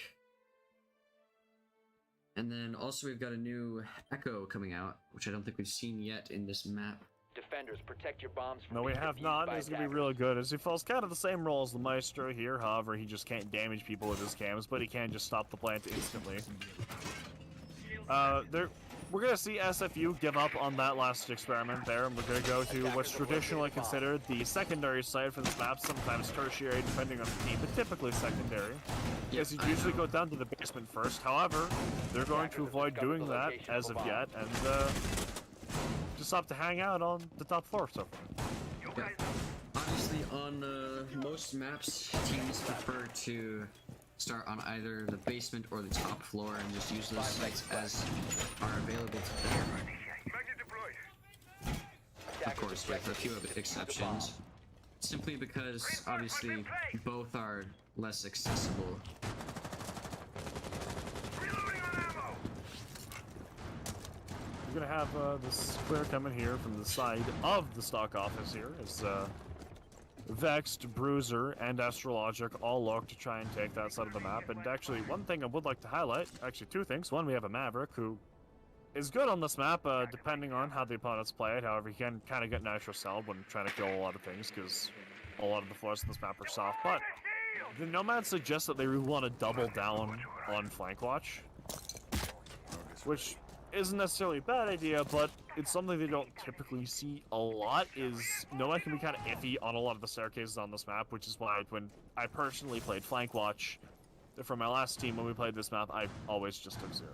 And then also we've got a new Echo coming out, which I don't think we've seen yet in this map. Defenders, protect your bombs from No, we being have defused not. by He's gonna be attackers. really good, as he falls kind of the same role as the Maestro here. However, he just can't damage people with his cams, but he can just stop the plant instantly. We're gonna see SFU give up on that last experiment there, and we're gonna go to what's traditionally considered the secondary site for this map, sometimes tertiary depending on the team, but typically secondary. Yes, you I usually know. go down to the basement first. However, they're going to avoid doing that as of yet, and just opt to hang out on the top floor so far. Yeah. Obviously, on most maps, teams prefer to start on either the basement or the top floor and just use those sites as are available to them. Magnet deployed. Of Attackers course, with a few objective is to defuse the exceptions. Simply because, obviously, both are less accessible. Reloading on ammo. We're gonna have this clear coming here from the side of the stock office here as Vexed, Bruiser, and Astrologic all look to try and take that side of the map. And actually, one thing I would like to highlight, actually two things. One, we have a Maverick who is good on this map, depending on how the opponents play it. However, he can kind of get nitro cell when trying to kill a lot of things, because a lot of the floors in this map are soft. But the Nomad suggests that they really want to double down on flank watch, which isn't necessarily a bad idea, but it's something they don't typically see a lot. Is Nomad can be kind of iffy on a lot of the staircases on this map, which is why when I personally played flank watch for my last team when we played this map, I always just took 0.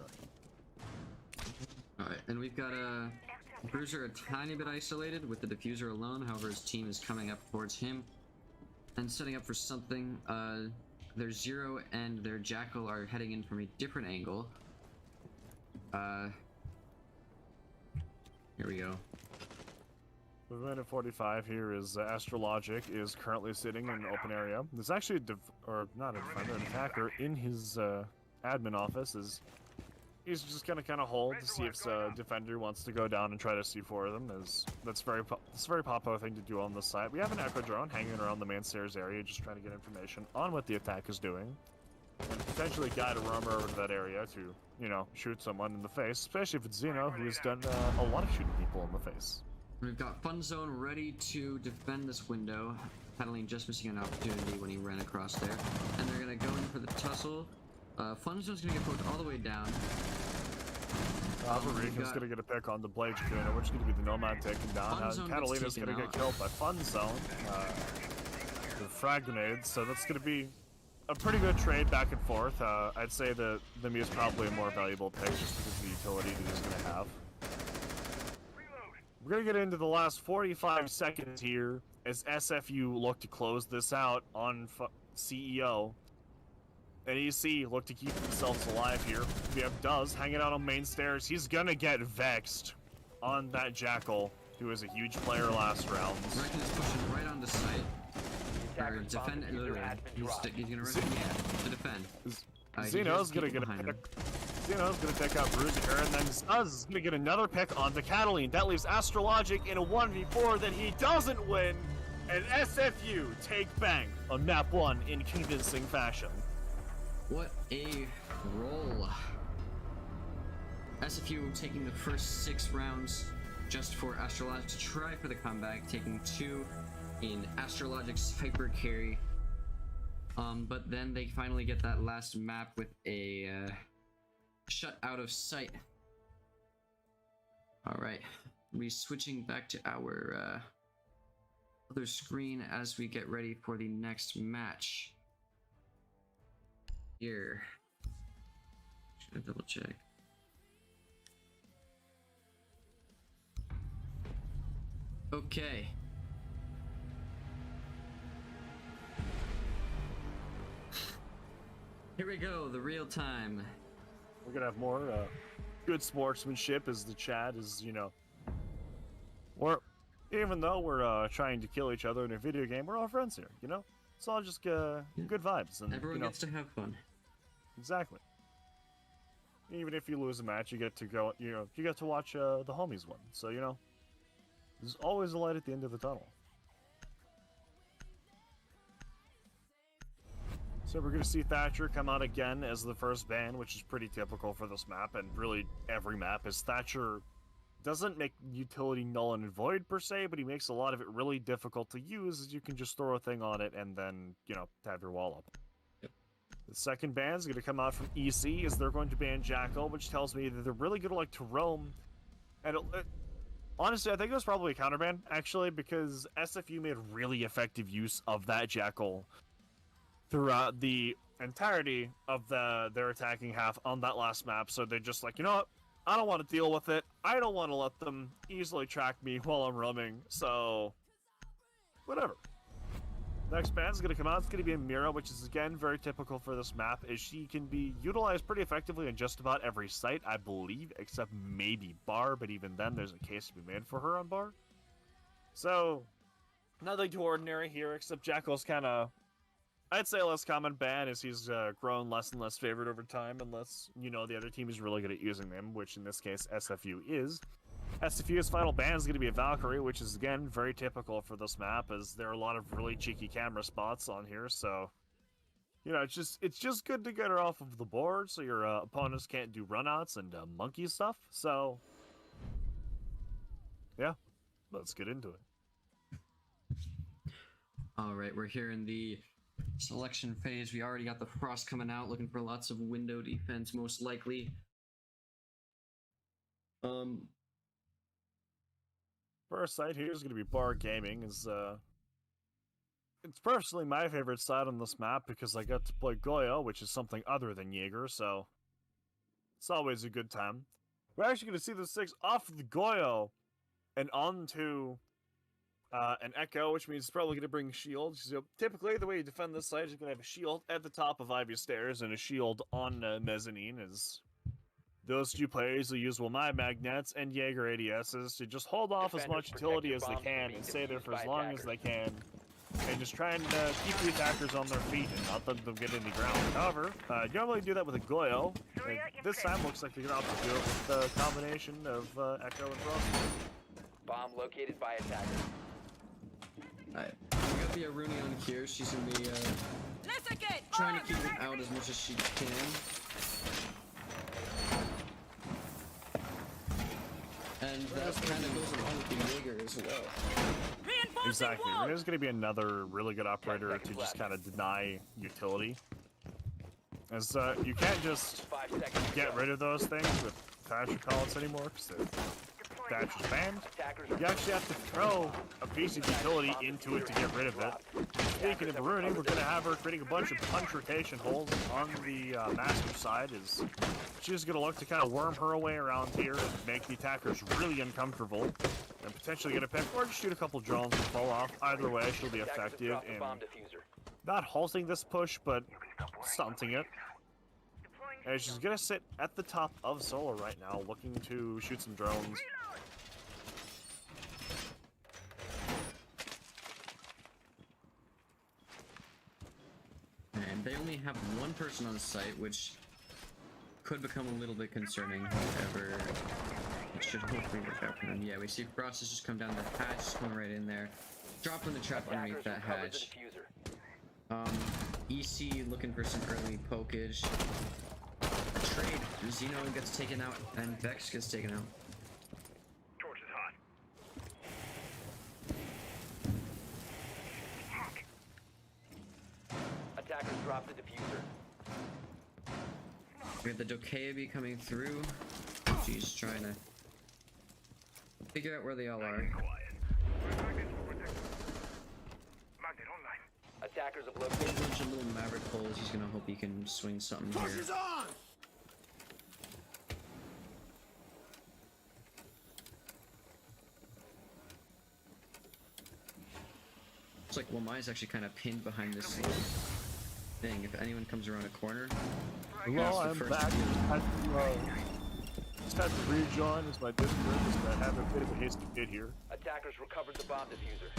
Alright, and we've got a Bruiser a tiny bit isolated with the diffuser alone. However, his team is coming up towards him and setting up for something. Their Zero and their Jackal are heading in from a different angle. Here we go. The minute 45 here is Astrologic is currently sitting in an open area. There's actually not a defender, an attacker in his admin office. He's just gonna kind of hold to see if defender wants to go down and try to C4 them. That's a very popular thing to do on this site. We have an Echo drone hanging around the main stairs area, just trying to get information on what the attack is doing, and potentially guide a roamer over to that area to, you know, shoot someone in the face, especially if it's Xeno, who's done a lot of shooting people in the face. We've got Fun Zone ready to defend this window. Cataline just missing an opportunity when he ran across there. And they're gonna go in for the tussle. Fun Zone's gonna get poked all the way down. Rico's gonna get a pick on the Blade Jakuna, which is gonna be the Nomad taking down. Fun Zone gets Catalina's taken gonna out. get killed by Fun Zone. The frag grenades, so that's gonna be a pretty good trade back and forth. I'd say the Mii is probably a more valuable pick just because of the utility that he's gonna have. We're gonna get into the last 45 seconds here as SFU look to close this out on CEO. And EC look to keep themselves alive here. We have Duz hanging out on main stairs. He's gonna get vexed on that Jackal, who is a huge player last round. Reckon is pushing right onto site. Or Attackers bomb defend. diffuser has been He's dropped. gonna reckon, yeah, to defend. He Xeno's hears gonna people get a behind him. pick. Xeno's gonna take out Bruiser here, and then Zuz is gonna get another pick onto Cataline. That leaves Astrologic in a 1v4 that he doesn't win, and SFU take bank on map 1 in convincing fashion. What a roll. SFU taking the first 6 rounds just for Astrologic to try for the comeback, taking 2 in Astrologic's hyper carry. But then they finally get that last map with a shut out of sight. Alright, we're switching back to our other screen as we get ready for the next match. Here. Should I double check? Okay. Here we go, the real time. We're gonna have more good sportsmanship as the chat is, you know. Even though we're trying to kill each other in a video game, we're all friends here, you know? It's all just good vibes. And, Everyone you know, gets to have fun. exactly. Even if you lose a match, you get to go, you know, you get to watch the homies win. So, you know, there's always a light at the end of the tunnel. So we're going to see Thatcher come out again as the first ban, which is pretty typical for this map, and really every map, is Thatcher doesn't make utility null and void per se, but he makes a lot of it really difficult to use, as you can just throw a thing on it and then, you know, have your wall up. Yep. The second ban is going to come out from EC, is they're going to ban Jackal, which tells me that they're really going to like to roam. And honestly, I think it was probably a counterban, actually, because SFU made really effective use of that Jackal throughout the entirety of their attacking half on that last map. So they're just like, you know what? I don't want to deal with it. I don't want to let them easily track me while I'm roaming. So, whatever. Next ban is going to come out. It's going to be a Mira, which is, again, very typical for this map, is she can be utilized pretty effectively in just about every site, I believe, except maybe Bar, but even then, there's a case to be made for her on Bar. So, nothing too ordinary here, except Jackal's kind of, I'd say, less common ban, as he's grown less and less favored over time, unless, you know, the other team is really good at using them, which in this case, SFU is. SFU's final ban is going to be a Valkyrie, which is, again, very typical for this map, as there are a lot of really cheeky camera spots on here, so, you know, it's just good to get her off of the board, so your opponents can't do runouts and monkey stuff, so, yeah, let's get into it. Alright, we're here in the selection phase. We already got the Frost coming out, looking for lots of window defense, most likely. First site here is going to be Bar Gaming. It's personally my favorite side on this map because I got to play Goyo, which is something other than Jaeger, so it's always a good time. We're actually going to see the 6 off of the Goyo and onto an Echo, which means it's probably going to bring shields. So typically, the way you defend this site is you're going to have a shield at the top of Ivy Stairs and a shield on Mezzanine, as those two players will use my magnets and Jaeger ADSs to just hold off as much utility as they can and stay there for as long as they can, and just try and keep the attackers on their feet and not let them get any ground. However, you normally do that with a Goyo, and this time looks like they're going to have to do it with the combination of Echo and Frost. Bomb located by attacker. Alright, we got the Aruni on here. She's gonna be trying to keep them out as much as she can. And that kind of goes along with the Jaeger as well. Exactly. There's going to be another really good operator to just kind of deny utility. As you can't just 5 seconds. get rid of those things with Thatcher pellets anymore, because Thatcher's banned. You actually have to throw a piece of utility into it to get rid of it. Speaking of Aruni, we're going to have her creating a bunch of punch rotation holes on the master side. Is she's going to look to kind of worm her way around here and make the attackers really uncomfortable, and potentially get a pick, or just shoot a couple drones and fall off. Either way, she'll be effective in not halting this push, but stunting it. And she's going to sit at the top of Solo right now, looking to shoot some drones. And they only have one person on site, which could become a little bit concerning. However, it should hopefully work out for them. Yeah, we see Frost has just come down the hatch, just coming right in there, dropping the trap underneath that hatch. EC looking for some early pokage. Trade, Xeno gets taken out, and Vex gets taken out. Torch is hot. Attackers drop the diffuser. We got the Dokkaebi coming through. She's trying to figure out where they all are. Quiet. Magnets will protect us. Magnet online. Attackers have A located. bunch of little Maverick holes. He's gonna hope he can swing something here. on! Looks like Wamai's actually kind of pinned behind this thing. If anyone comes around a corner, Hello, the I'm first back. one. Just had to rejoin as my Discord, just to have a bit of a hasty fit here. Attackers recovered the bomb diffuser.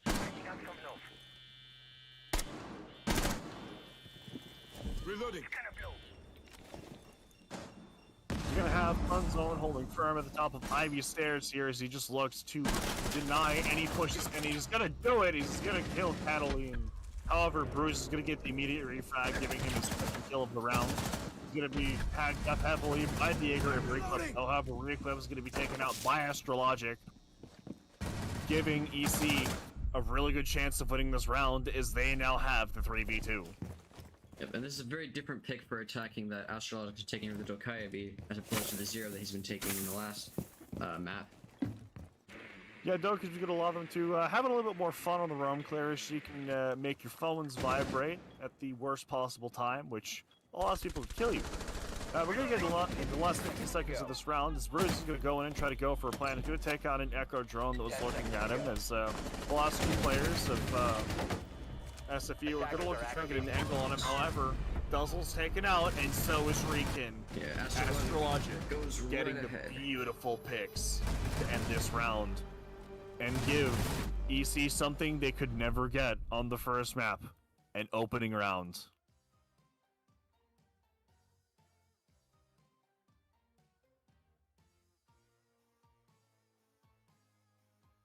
Taking out some love. Reloading. Gonna blow. You're gonna gonna have Funzone holding firm at the top of Ivy Stairs here as he just looks to deny any pushes, and he's gonna do it. He's gonna kill Cataline. However, Bruce is gonna get the immediate refrag, giving him his second kill of the round. He's gonna be tagged up heavily by Diego and Reclip. However, Reclip is gonna be taken out by Astrologic, giving EC a really good chance of winning this round as they now have the 3v2. Yep, and this is a very different pick for attacking that Astrologic is taking over the Dokkaebi, as opposed to the 0 that he's been taking in the last map. Yeah, Doke is going to allow them to have a little bit more fun on the roam clear. She can make your phones vibrate at the worst possible time, which allows people to kill you. We're going to get in the last 15 seconds of this round. This Bruce is going to go in and try to go for a plan. He's going to take out an Echo drone that was looking at him, as the last few players of SFU are going to look to try and get an angle on him. However, Guzzle's taken out, and so is Rican. Yeah, Astrologic goes getting right the ahead. beautiful picks to end this round and give EC something they could never get on the first map, an opening round.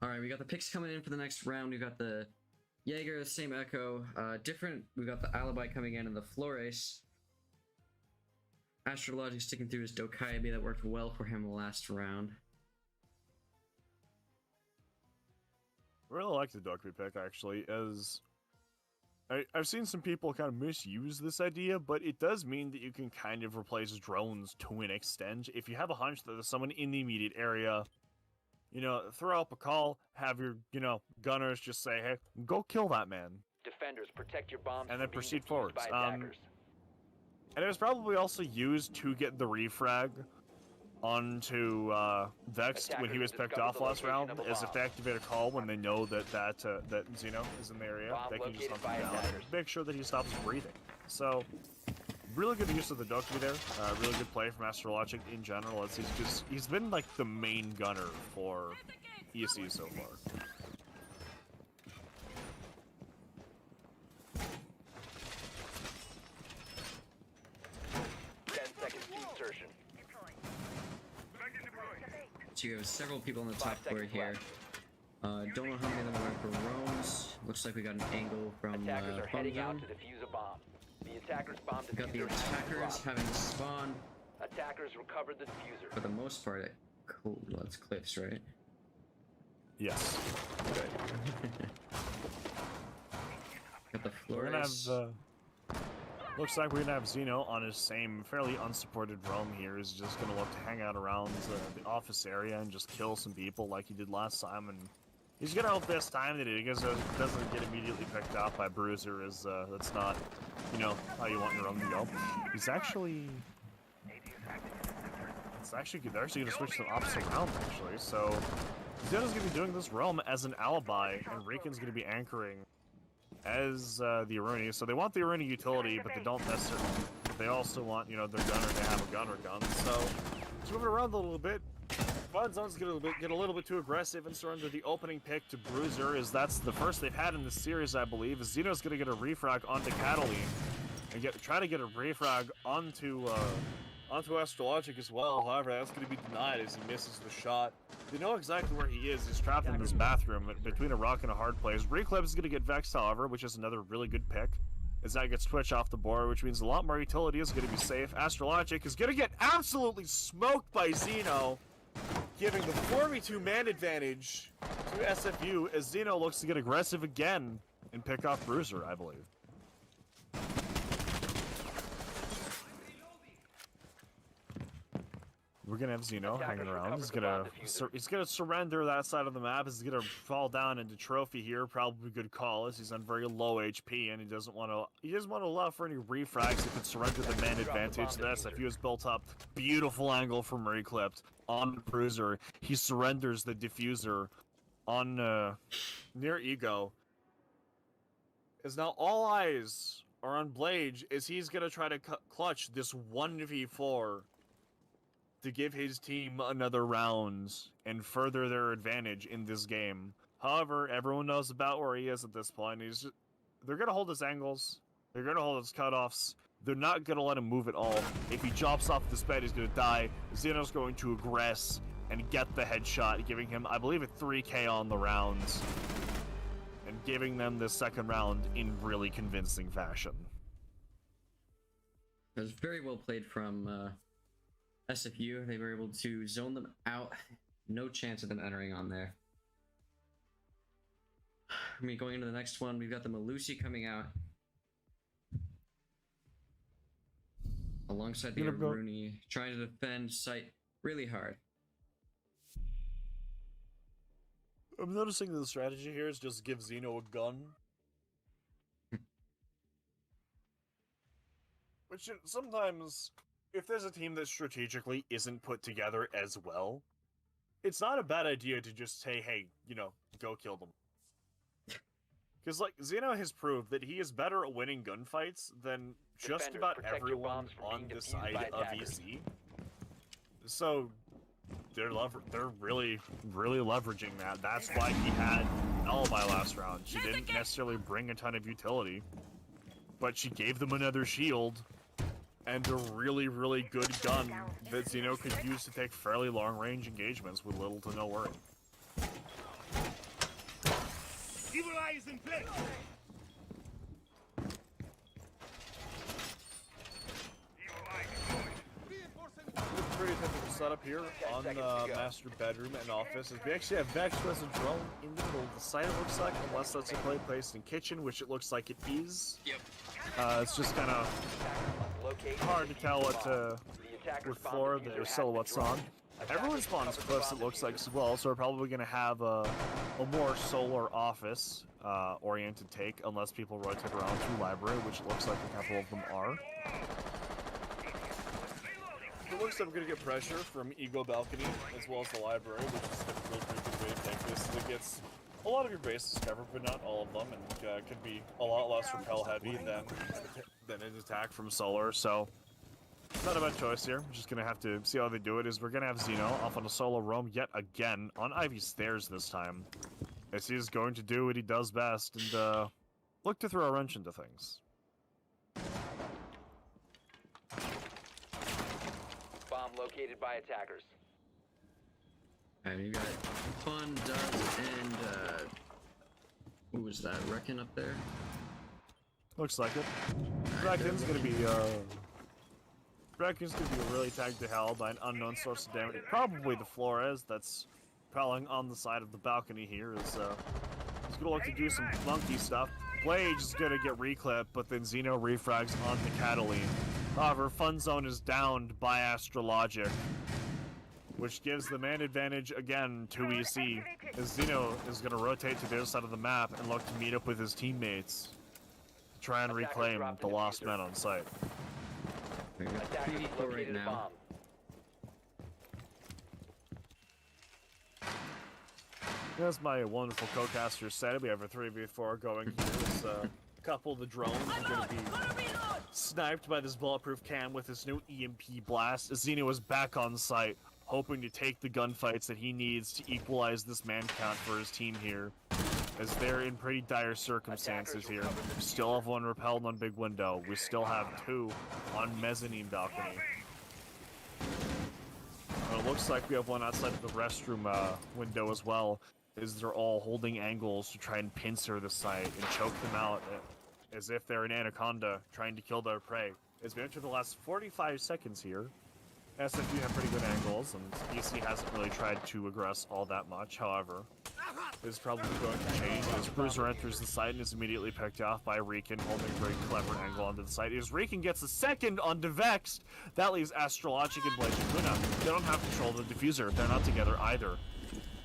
Alright, we got the picks coming in for the next round. We got the Jaeger, same Echo, different. We got the Alibi coming in and the Flores. Astrologic sticking through his Dokkaebi that worked well for him last round. I really like the Dokkaebi pick, actually, as I've seen some people kind of misuse this idea, but it does mean that you can kind of replace drones to an extent. If you have a hunch that there's someone in the immediate area, you know, throw up a call, have your, gunners just say, hey, go kill that man. Defenders, protect your bombs And then from being proceed defused forwards. by attackers. And it was probably also used to get the refrag onto Vex when he was picked off last round, as if they activate a call when they know that Xeno is in the area, Bomb they can just located hunt him by down attackers. and make sure that he stops breathing. So, really good use of the Dokkaebi there. Really good play from Astrologic in general, as he's been like the main gunner for ESC so far. 10 seconds to insertion. So you have several people on the top 5 floor seconds here. left. Don't know how many of them are for drones. Looks like we got an angle from Attackers are heading out Funzone. to defuse a bomb. The attackers bomb We got the diffuser has been attackers dropped. having spawn Attackers recovered the diffuser. for the most part at that's Cliffs, right? Yes. Got the We're gonna Flores. have, looks like we're gonna have Xeno on his same fairly unsupported realm here. He's just gonna look to hang out around the office area and just kill some people like he did last time. And he's gonna hope this time that he doesn't get immediately picked off by Bruiser, as that's not, how you want your own to go. He's actually... they're actually gonna switch to the opposite realm, actually. So, Xeno's gonna be doing this realm as an alibi, and Rican's gonna be anchoring as the Aruni. So they want the Aruni utility, but they don't necessarily. They also want, their gunner to have a gunner gun. So, let's move it around a little bit. Funzone's gonna get a little bit too aggressive and surrender the opening pick to Bruiser, as that's the first they've had in the series, I believe. As Xeno's gonna get a refrag onto Cataline and try to get a refrag onto Astrologic as well. However, that's going to be denied as he misses the shot. They know exactly where he is. He's trapped in this bathroom between a rock and a hard place. Reclip is going to get Vexed, however, which is another really good pick, as that gets Twitch off the board, which means a lot more utility is going to be safe. Astrologic is going to get absolutely smoked by Xeno, giving the 4v2 man advantage to SFU, as Xeno looks to get aggressive again and pick off Bruiser, I believe. We're gonna have Xeno hanging around. He's gonna surrender that side of the map. He's gonna fall down into trophy here. Probably a good call, as he's on very low HP and he doesn't want to allow for any refrags. He could surrender the man advantage that SFU has built up. Beautiful angle from Reclipped on Bruiser. He surrenders the diffuser on near Ego. As now all eyes are on Blage, as he's gonna try to clutch this 1v4 to give his team another round and further their advantage in this game. However, everyone knows about where he is at this point. They're gonna hold his angles, they're gonna hold his cutoffs, They're not gonna let him move at all. If he jumps off this bed, he's gonna die. Xeno's going to aggress and get the headshot, giving him, I believe, a 3K on the rounds, and giving them the second round in really convincing fashion. It was very well played from SFU. They were able to zone them out. No chance of them entering on there. I mean, going into the next one, we've got the Malusi coming out. Alongside the Aruni, trying to defend site really hard. I'm noticing the strategy here is just give Xeno a gun. Which sometimes, if there's a team that strategically isn't put together as well, it's not a bad idea to just say, hey, you know, go kill them. Because, like, Xeno has proved that he is better at winning gunfights than just Defenders, about protect your everyone bombs from on being the defused side by of attackers. EC. So, they're really leveraging that. That's why he had Alibi last round. She didn't necessarily bring a ton of utility, but she gave them another shield and a really good gun that Xeno could use to take fairly long-range engagements with little to no worry. Evil Eye is in place. Evil Eye deployed. Pretty typical setup here on the master bedroom and office. Is we actually have Vex as a drone in the middle of the site, it looks like, unless that's a play placed in kitchen, which it looks like it is. Yep. It's just kind of hard to tell what floor the silhouette's on. Everyone spawns cliffs, it looks like, as well, so we're probably going to have a more solar office oriented take, unless people rotate around through library, which it looks like a couple of them are. It looks like we're going to get pressure from Eagle Balcony, as well as the library, which is typically a pretty good way to take this. It gets a lot of your bases covered, but not all of them, and could be a lot less repel heavy than an attack from solar, so not a bad choice here. We're just going to have to see how they do it. Is we're going to have Xeno off on a solo roam yet again, on Ivy Stairs this time, as he's going to do what he does best, and look to throw a wrench into things. Bomb located by attackers. Alright, you got Fun, Does, and who was that? Reckon up there? Looks like it. Reckon's going to be really tagged to hell by an unknown source of damage. Probably the Flores that's prowling on the side of the balcony here. He's going to look to do some funky stuff. Blade is going to get reclipped, but then Xeno refrags onto Cataline. However, Fun Zone is downed by Astrologic, which gives the man advantage again to EC, as Xeno is going to rotate to the other side of the map and look to meet up with his teammates to try and reclaim the lost men on site. We got Attackers 3v4 right located a now. bomb. As my wonderful co-caster said, we have a 3v4 going here. As, a couple of the drones are going to be sniped by this bulletproof cam with this new EMP blast. As Xeno is back on site, hoping to take the gunfights that he needs to equalize this man count for his team here, as they're in pretty dire circumstances here. We still have one repelled on Big Window. We still have two on Mezzanine Balcony. And it looks like we have one outside of the restroom window as well, as they're all holding angles to try and pincer the site and choke them out as if they're an anaconda trying to kill their prey. As we enter the last 45 seconds here, SFU have pretty good angles, and EC hasn't really tried to aggress all that much. However, this is probably going to change as Bruiser enters the site and is immediately picked off by Riken, holding a very clever angle onto the site. As Riken gets a second on Vext, that leaves Astrologic and Blade Jakuna. They don't have control of the diffuser. They're not together either.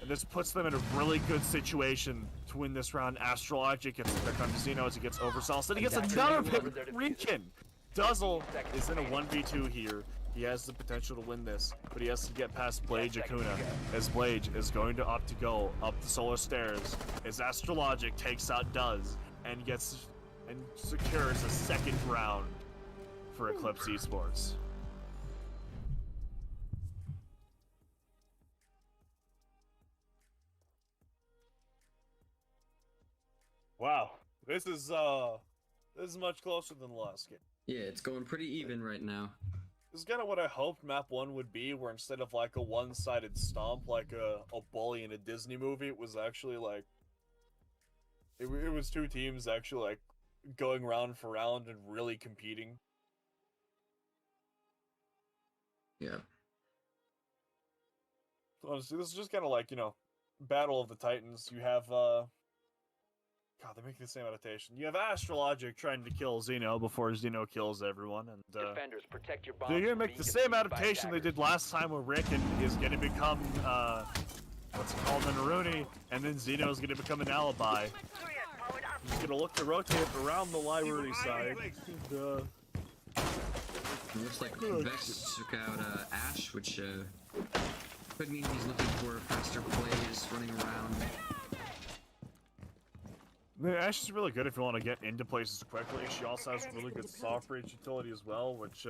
And this puts them in a really good situation to win this round. Astrologic gets a pick on Xeno as he gets oversalted. And he gets another pick. Riken! Duzzle is in a 1v2 here. He has the potential to win this, but he has to get past Blade Jakuna, as Blade is going to opt to go up the solar stairs, as Astrologic takes out Duz and secures a second round for Eclipse Esports. Wow, this is This is much closer than the last game. Yeah, it's going pretty even right now. This is kind of what I hoped map 1 would be, where instead of like a one-sided stomp like a bully in a Disney movie, it was actually like... It was two teams actually like going round for round and really competing. Yeah. Honestly, this is just kind of like, you know, Battle of the Titans. You have, God, they make the same adaptation. You have Astrologic trying to kill Xeno before Xeno kills everyone, and, Defenders, protect your bombs. they're gonna from make being the same defused by adaptation they attackers. did last time where Rick is gonna become, what's it called, an Aruni, and then Xeno is gonna become an Alibi. He's gonna look to rotate around the library side, and, It looks like Vex took out Ash, which could mean he's looking for faster plays, running around. Ash is really good if you want to get into places quickly. She also has really good soft reach utility as well, which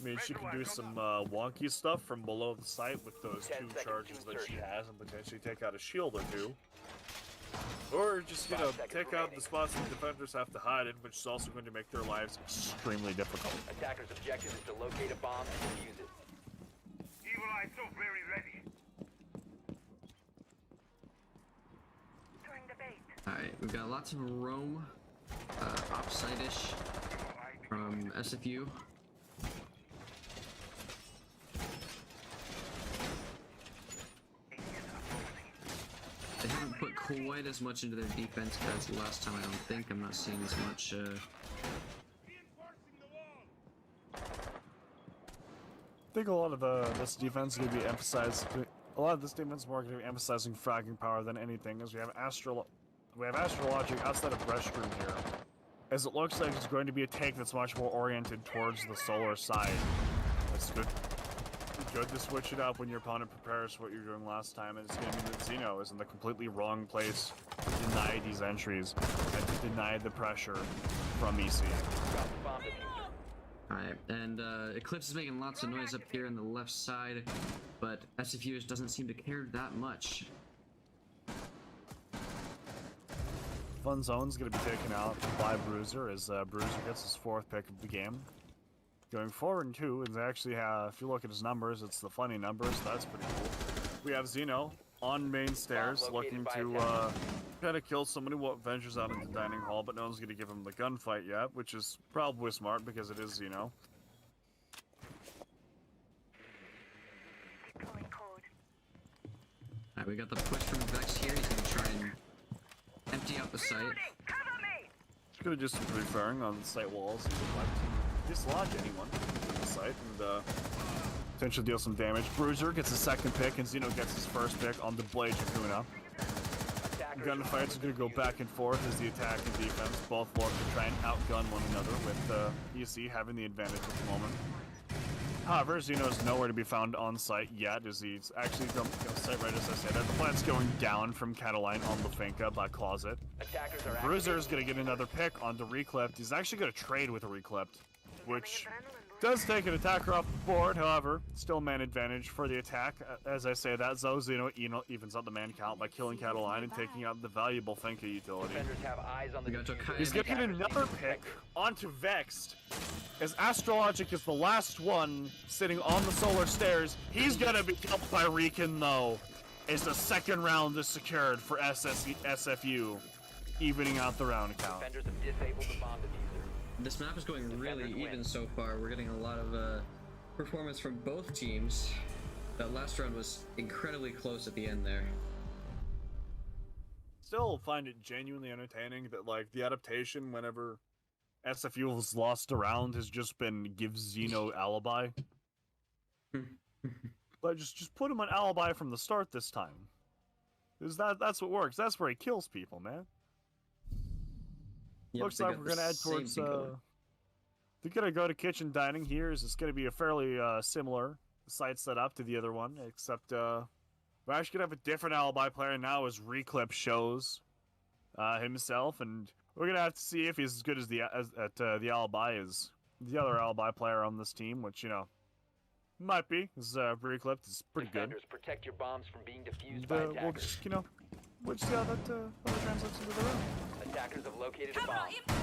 means she can do some wonky stuff from below the site with those 10 two seconds charges to that she insertion. has and potentially take out a shield or two. Or just, you know, 5 seconds take out remaining. the spots that defenders have to hide in, which is also going to make their lives extremely difficult. Attackers' objective is to locate a bomb and defuse it. Evil Eye so very ready. Throwing the bait. Alright, we've got lots of roam, offside-ish from SFU. They haven't put quite as much into their defense as last time, I don't think. I'm not seeing as much, I think a lot of this defense is going to be emphasized. A lot of this defense is more going to be emphasizing fragging power than anything, as we have Astrologic outside of Restroom here. As it looks like it's going to be a take that's much more oriented towards the solar side. It's good to switch it up when your opponent prepares for what you were doing last time, and it's going to mean that Xeno is in the completely wrong place to deny these entries and to deny the pressure from EC. Drop the bomb diffuser. Alright, and Eclipse is making lots of noise up here on the left side, but SFU doesn't seem to care that much. Fun Zone's going to be taken out by Bruiser as Bruiser gets his 4th pick of the game. Going forward in 2, and actually if you look at his numbers, it's the funny numbers, so that's pretty cool. We have Xeno on main stairs looking to kind of kill somebody who ventures out into the dining hall, but no one's going to give him the gunfight yet, which is probably smart because it is Xeno. Deploying code. Alright, we got the push from Vex here. He's gonna try and empty out the site. Cover me! Just going to do some preferring on the site walls and would like to dislodge anyone from the site and potentially deal some damage. Bruiser gets his 2nd pick and Xeno gets his 1st pick on the Blade Jakuna. Attackers Gunfights are going to go back and forth as the attack and defense both look to try and outgun one another, with EC having the advantage at the moment. However, Xeno is nowhere to be found on site yet, as he's actually going site right as I said. The plant's going down from Cataline on the Finca by Closet. Attackers are Bruiser is going to get another pick onto Reclipped. He's actually going to trade with a Reclipped, which does take an attacker off the board. However, still man advantage for the attack. As I say that, Xeno evens out the man count by killing Cataline and taking out the valuable Finca utility. Defenders have eyes on the We got diffuser. Tokai. He's going to get Attackers another need to pick protect onto Vexed. As Astrologic is the last one sitting on the solar stairs, he's going to be killed by Riken, though, as the 2nd round is secured for SFU, evening out the round count. Defenders have disabled the bomb diffuser. This map is going really Defenders win. even so far. We're getting a lot of performance from both teams. That last round was incredibly close at the end there. Still find it genuinely entertaining that, like, the adaptation whenever SFU has lost a round has just been give Xeno alibi. But just put him on alibi from the start this time. Because that's what works. That's where he kills people, man. Yep, Looks they like got we're gonna the head same towards thing going. they're gonna go to kitchen dining here. It's gonna be a fairly similar site setup to the other one, except we're actually gonna have a different alibi player now as Reclip shows himself, and we're gonna have to see if he's as good as the alibi as the other alibi player on this team, which, you know, might be. This Reclip is pretty good. Defenders, protect your bombs from being defused And, by we'll attackers. just, you know, we'll just see how that translates into the room. Attackers have located a Cover bomb. impact!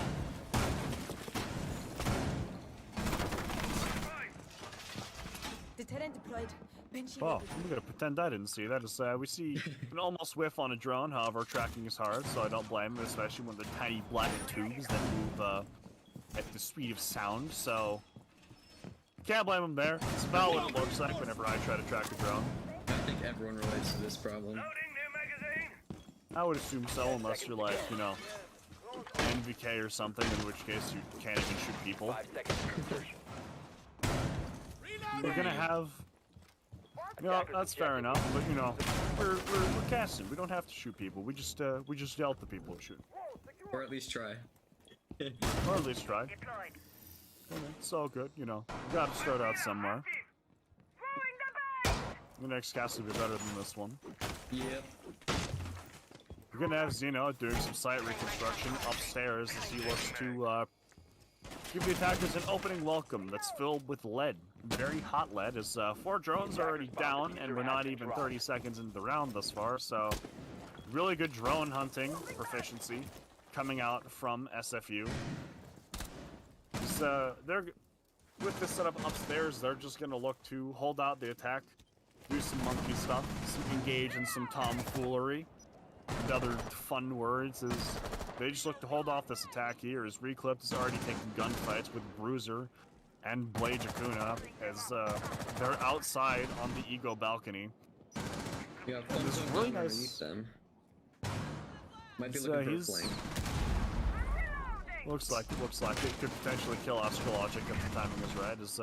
Mine deployed. Benchy Oh, I'm gonna pretend I didn't see that. As we see an almost whiff on a drone, however, tracking is hard, so I don't blame him, especially when the tiny black tubes that move at the speed of sound. So can't blame him there. It's about what it looks like whenever I try to track a drone. I think everyone relates to this problem. Loading new magazine. I would assume so, unless you're like, you know, NVK or something, in which case you can't even shoot people. 5 seconds to insertion. We're gonna have. You know, that's fair enough, but you know, we're casting. We don't have to shoot people. We just yell at the people who shoot, Or at least try. or at least try. Deployed. It's all good, you know. We gotta start out somewhere. Throwing the bag. The next cast will be better than this one. Yep. We're gonna have Zeno doing some site reconstruction upstairs as he looks to give the attackers an opening welcome that's filled with lead. Very hot lead, as 4 drones are already down, and we're not even 30 seconds into the round thus far, so really good drone hunting proficiency coming out from SFU. They're with this setup upstairs, they're just gonna look to hold out the attack, do some monkey stuff, engage in some tomfoolery. And other fun words is they just look to hold off this attack here, as Reclipped is already taking gunfights with Bruiser and Blade Jakuna as they're outside on the Ego balcony. Yeah, It's Funzone really down nice. underneath them. Might be So looking for a he's- flank. Looks like it could potentially kill Astrologic if the timing is right, as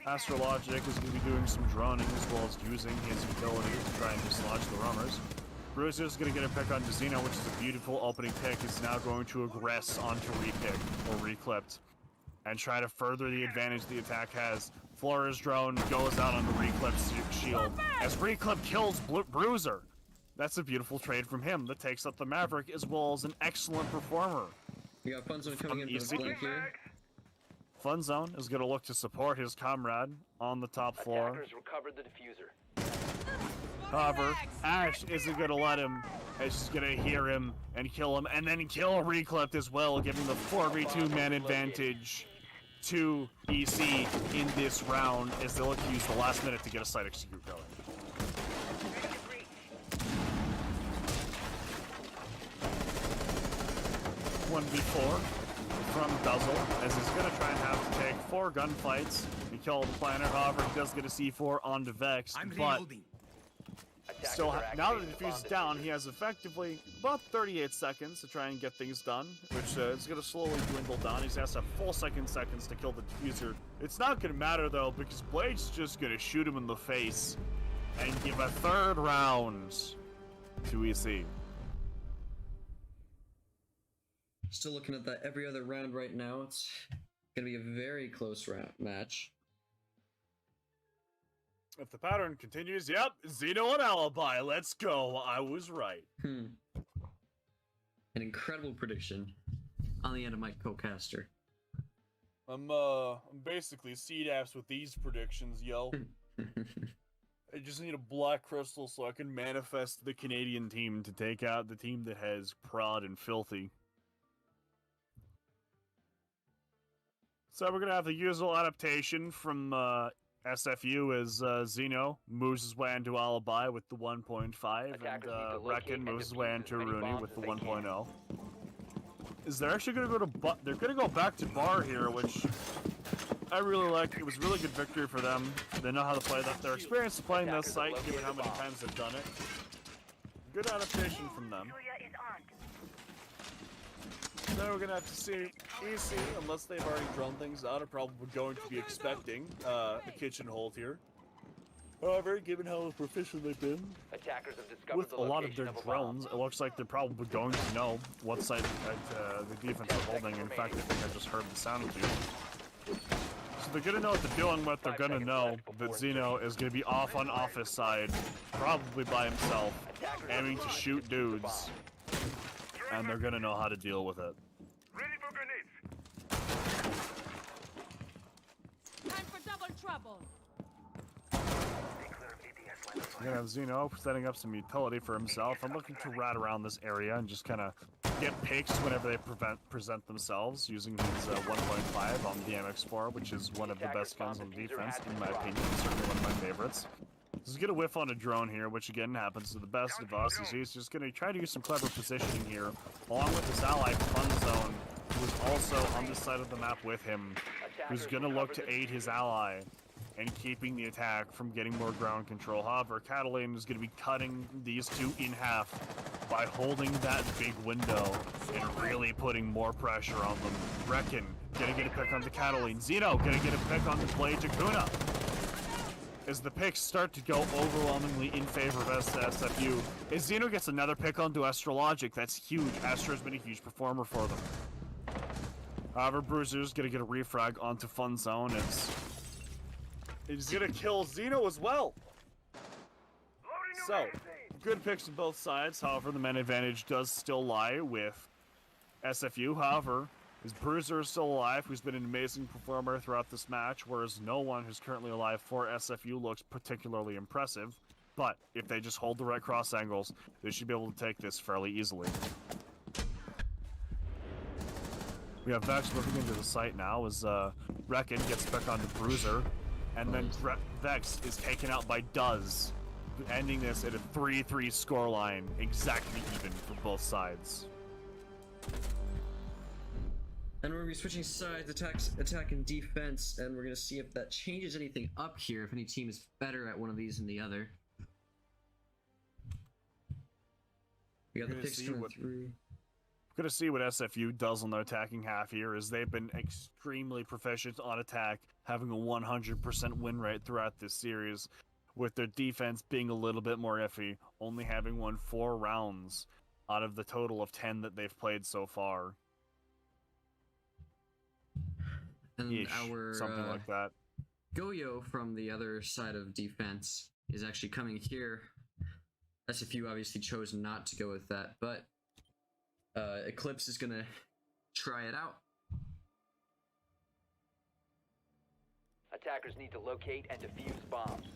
Astrologic is going to be doing some droning as well as using his utility to try and dislodge the runners. Bruiser is going to get a pick on Dezino, which is a beautiful opening pick. He's now going to aggress onto Repick, or Reclipped, and try to further the advantage the attack has. Flores drone goes out on the Reclipped shield as Reclipped kills Bruiser. That's a beautiful trade from him that takes up the Maverick as well as an excellent performer. We got Funzone coming in for Easy. the flank here. Funzone is going to look to support his comrade on the top floor. Attackers recovered the diffuser. However, Ash isn't going to let him. Ash is going to hear him and kill him, and then kill Reclipped as well, giving the 4v2 man advantage to EC in this round as they look to use the last minute to get a site execute going. 1v4 from Duzzle, as he's going to try and have to take 4 gunfights and kill the planet. However, he does get a C4 onto Vex, but still, now that the defuse is down, he has effectively about 38 seconds to try and get things done, which is going to slowly dwindle down. He has a full seconds to kill the diffuser. It's not going to matter, though, because Blade's just going to shoot him in the face and give a 3rd round to EC. Still looking at that every other round right now. It's gonna be a very close match. If the pattern continues, yep, Zeno and Alibi, let's go. I was right. An incredible prediction on the end of my co-caster. I'm basically seed apps with these predictions, yo. I just need a black crystal so I can manifest the Canadian team to take out the team that has Prod and Filthy. So we're gonna have the usual adaptation from SFU as Zeno moves his way into Alibi with the 1.5, Attackers need and to locate Reckon and moves his defuse way as into many Rooney bombs with as the they can. 1.0. Is they're actually gonna go to they're gonna go back to Bar here, which I really like. It was a really good victory for them. They know how to play that. They're experienced at playing this site, given how many times they've done it. Good adaptation from them. Julia is on. So we're gonna have to see EC, unless they've already drawn things out, are probably going to be expecting a kitchen hold here. However, given how proficient they've been Attackers have discovered with the a lot of location their a bomb. drones, it looks like they're probably going to know what side the defense are holding. In fact, I think I just heard the sound of you. So they're gonna know what they're doing, but they're 5 gonna seconds know left before that Zeno is gonna be off on office side, probably by himself, Attackers aiming to have shoot defused the dudes, bomb. and they're gonna know how to deal with it. Ready for grenades. Time for double trouble. Clear of ADS line of We're gonna have Zeno setting up some utility for himself. I'm looking to rat around this area and just kind of get picks whenever they present themselves using his 1.5 on the MX4, which is one of the best guns on defense, in my opinion. Certainly one of my favorites. He's gonna whiff on a drone here, which again happens to the best of us. He's just gonna try to use some clever positioning here, along with his ally Fun Zone, who is also on this side of the map with him, who's gonna look to aid his ally and keeping the attack from getting more ground control. However, Catalan is going to be cutting these two in half by holding that big window and really putting more pressure on them. Reckon gonna get a pick on the Catalan. Zeno gonna get a pick on the Blade Jakuna. As the picks start to go overwhelmingly in favor of SFU, as Zeno gets another pick onto Astrologic, that's huge. Astro's been a huge performer for them. However, Bruiser's gonna get a refrag onto Fun Zone. He's gonna kill Zeno as well. So, good picks on both sides. However, the man advantage does still lie with SFU. However, his Bruiser is still alive, who's been an amazing performer throughout this match, whereas no one who's currently alive for SFU looks particularly impressive. But if they just hold the right cross angles, they should be able to take this fairly easily. We have Vex moving into the site now as Reckon gets back onto Bruiser, and then Vex is taken out by Duz, ending this at a 3-3 scoreline, exactly even for both sides. And we're gonna be switching sides, attack and defense, and we're gonna see if that changes anything up here, if any team is better at one of these than the other. We got the picks coming through. We're gonna see what SFU does on their attacking half here, as they've been extremely proficient on attack, having a 100% win rate throughout this series, with their defense being a little bit more iffy, only having won 4 rounds out of the total of 10 that they've played so far. And Ish, our something like that. Goyo from the other side of defense is actually coming here. SFU obviously chose not to go with that, but Eclipse is gonna try it out. Attackers need to locate and defuse bombs.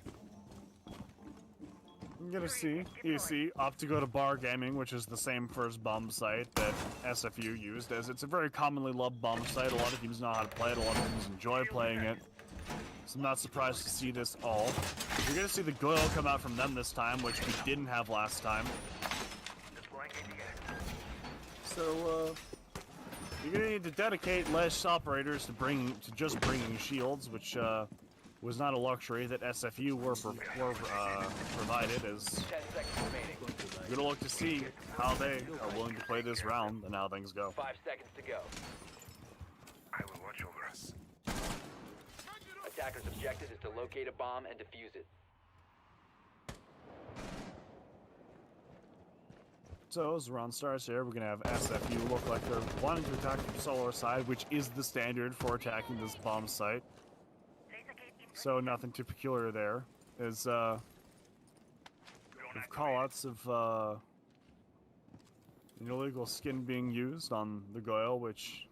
I'm gonna see EC opt to go to Bar Gaming, which is the same first bomb site that SFU used, as it's a very commonly loved bomb site. A lot of teams know how to play it, a lot of teams enjoy playing it. So I'm not surprised to see this all. You're gonna see the Goyle come out from them this time, which we didn't have last time. So you're gonna need to dedicate less operators to just bringing shields, which was not a luxury that SFU were provided. As 10 seconds remaining. we're gonna look to see how they are willing to play this round and how things go. 5 seconds to go. I will watch over us. Attackers' objective is to locate a bomb and defuse it. So as the round starts here, we're gonna have SFU look like they're wanting to attack from Solar side, which is the standard for attacking this bomb site. So nothing too peculiar there. As with callouts of an illegal skin being used on the Goyle, which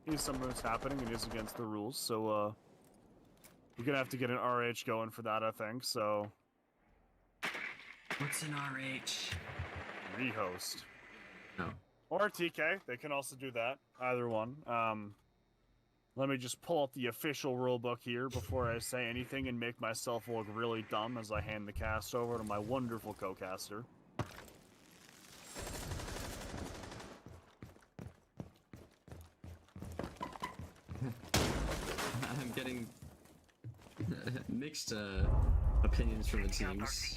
is something that's happening and is against the rules. So you're gonna have to get an RH going for that, I think. So What's an RH? rehost. No. Or TK, they can also do that. Either one. Let me just pull up the official rulebook here before I say anything and make myself look really dumb as I hand the cast over to my wonderful co-caster. I'm getting mixed opinions from the teams.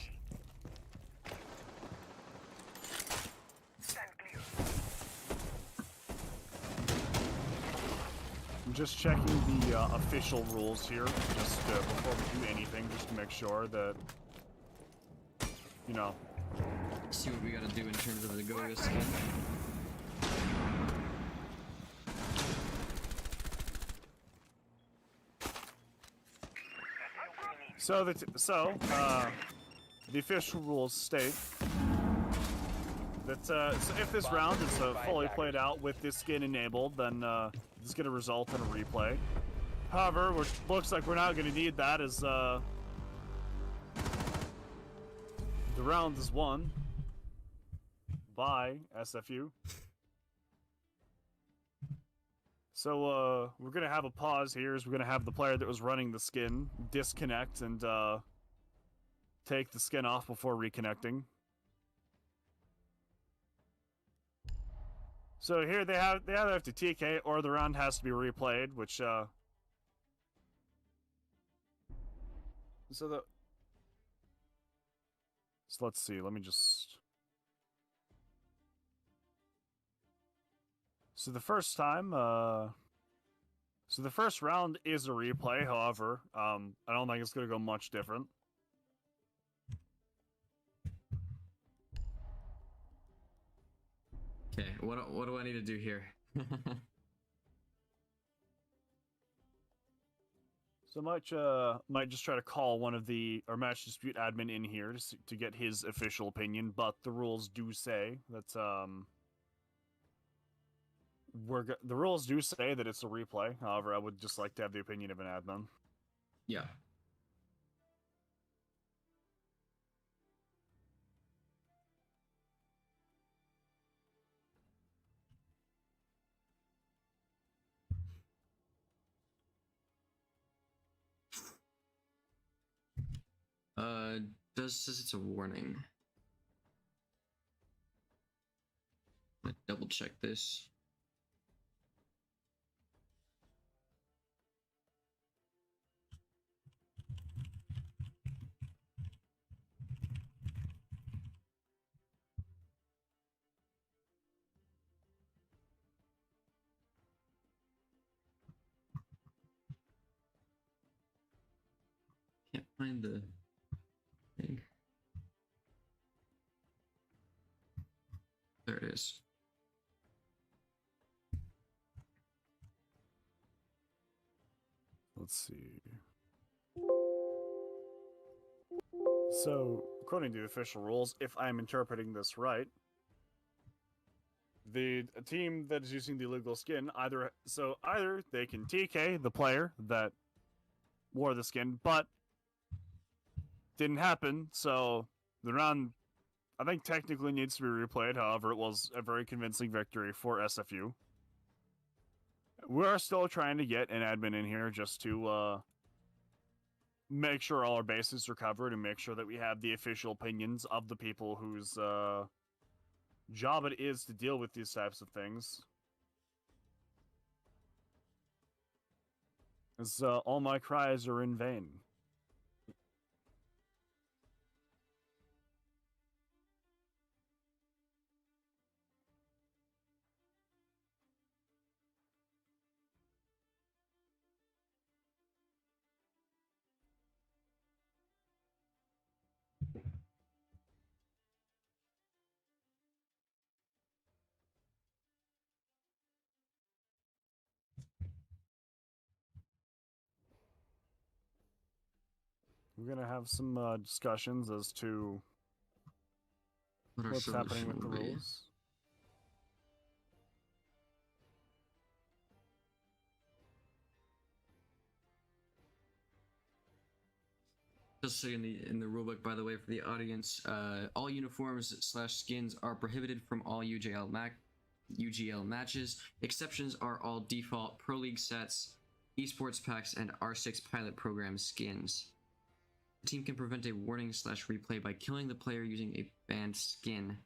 I'm just checking the official rules here, just before we do anything, just to make sure that, you know. See what we gotta do in terms of the Goyo skin. So the official rules state that so if this round is fully played out with this skin enabled, then this is going to result in a replay. However, which looks like we're not going to need that, as the round is won by SFU. So, we're gonna have a pause here as we're gonna have the player that was running the skin disconnect and, take the skin off before reconnecting. So here they either have to TK or the round has to be replayed, which, so let's see, let me just... So the first time, so the first round is a replay, however, I don't think it's gonna go much different. Okay, what do I need to do here? So might just try to call one of the or match dispute admin in here to get his official opinion, but the rules do say that the rules do say that it's a replay. However, I would just like to have the opinion of an admin. Yeah. Says it's a warning. Let me double check this. Can't find the thing. There it is. Let's see. So, according to the official rules, if I'm interpreting this right, the team that is using the illegal skin either they can TK the player that wore the skin, but didn't happen, so the round I think technically needs to be replayed. However, it was a very convincing victory for SFU. We are still trying to get an admin in here just to make sure all our bases are covered and make sure that we have the official opinions of the people whose job it is to deal with these types of things. As all my cries are in vain. We're gonna have some discussions as to What our what's happening solution with the will be. rules. Just so in the rulebook, by the way, for the audience, all uniforms / skins are prohibited from all UGL matches. Exceptions are all default Pro League sets, esports packs, and R6 pilot program skins. The team can prevent a warning / replay by killing the player using a banned skin.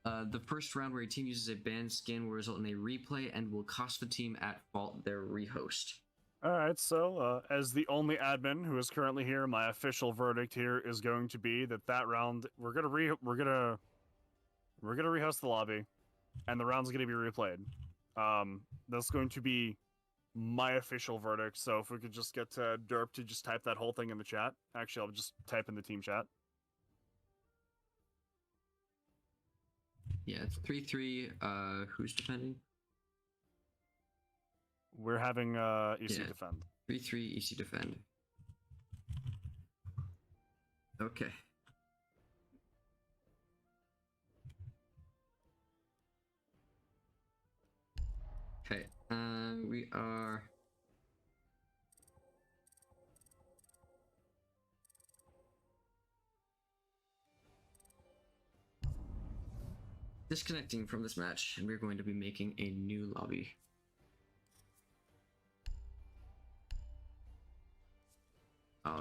The first round where a team uses a banned skin will result in a replay and will cost the team at fault their rehost. Alright, so as the only admin who is currently here, my official verdict here is going to be that round we're gonna rehost the lobby, and the round's gonna be replayed. That's going to be my official verdict. So if we could just get Derp to just type that whole thing in the chat. Actually, I'll just type in the team chat. Yeah, it's 3-3. Who's defending? We're having EC Yeah. defend. 3-3 EC defend. Okay. Okay. We are. Disconnecting from this match, and we're going to be making a new lobby.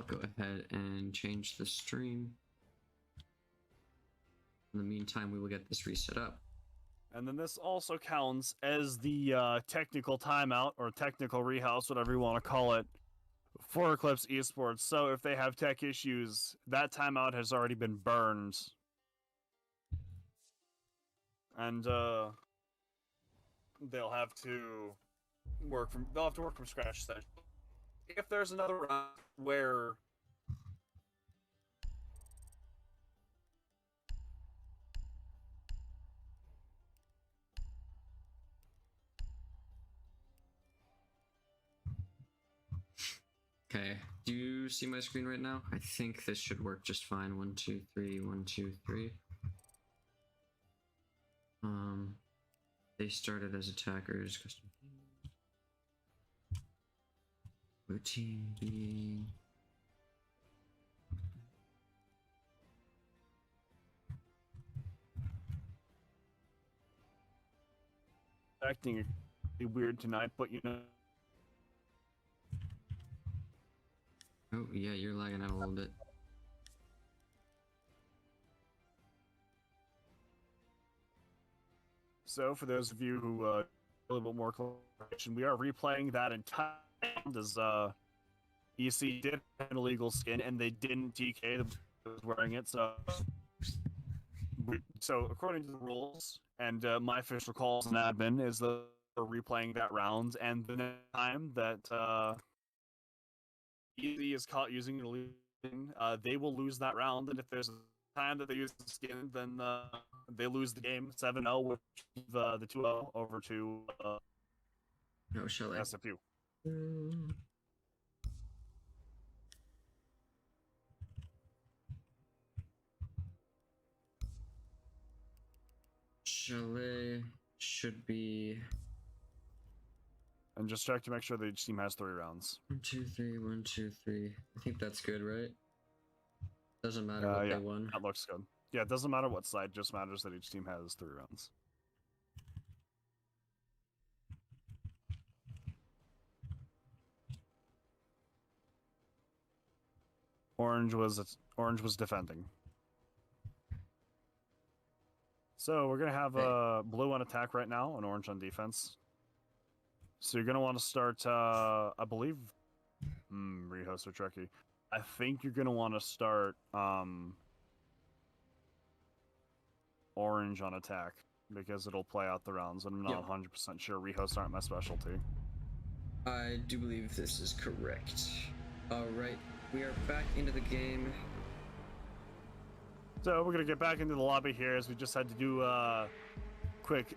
I'll go ahead and change the stream. In the meantime, we will get this reset up. And then this also counts as the technical timeout or technical rehouse, whatever you want to call it, for Eclipse Esports. So if they have tech issues, that timeout has already been burned. And they'll have to work from scratch essentially. If there's another round where Okay, do you see my screen right now? I think this should work just fine. 1, 2, 3, 1, 2, 3. They started as attackers. Custom routine being. acting weird tonight, but you know. Oh yeah, you're lagging out a little bit. So, for those of you who a little bit more clarification, we are replaying that entire round as EC did have an illegal skin and they didn't TK the was wearing it. So according to the rules and my official call as an admin is that we're replaying that round, and the next time that EC is caught using an illegal skin, they will lose that round, and if there's a time that they use the skin, then they lose the game 7-0 with the 2-0 over to No, shall I? SFU. Chalet should be And just check to make sure that each team has 3 rounds. 1, 2, 3, 1, 2, 3. I think that's good, right? Doesn't matter what Yeah, they won. that looks good. Yeah, it doesn't matter what side, just matters that each team has 3 rounds. Orange was defending. So we're gonna have blue on attack right now and orange on defense. So you're gonna want to start. I believe. Rehosts are tricky. I think you're gonna want to start orange on attack because it'll play out the rounds. I'm not Yep. 100% sure. Rehosts aren't my specialty. I do believe this is correct. Alright, we are back into the game. So we're gonna get back into the lobby here, as we just had to do quick,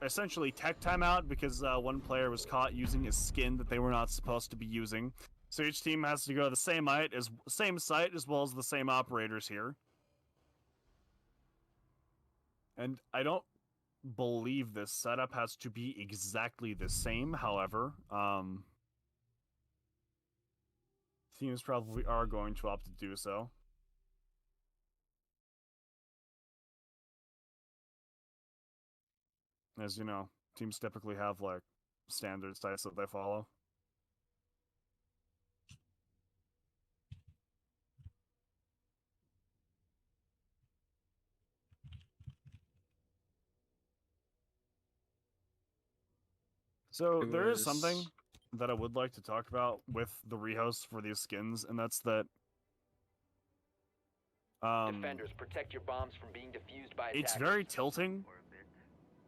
essentially tech timeout because one player was caught using a skin that they were not supposed to be using. So each team has to go to the same site as well as the same operators here. And I don't believe this setup has to be exactly the same. However, teams probably are going to opt to do so. As you know, teams typically have like standard sites that they follow. So It there is something was- that I would like to talk about with the rehosts for these skins, and that's that Defenders, protect your bombs from being defused by attackers. it's very tilting For a bit.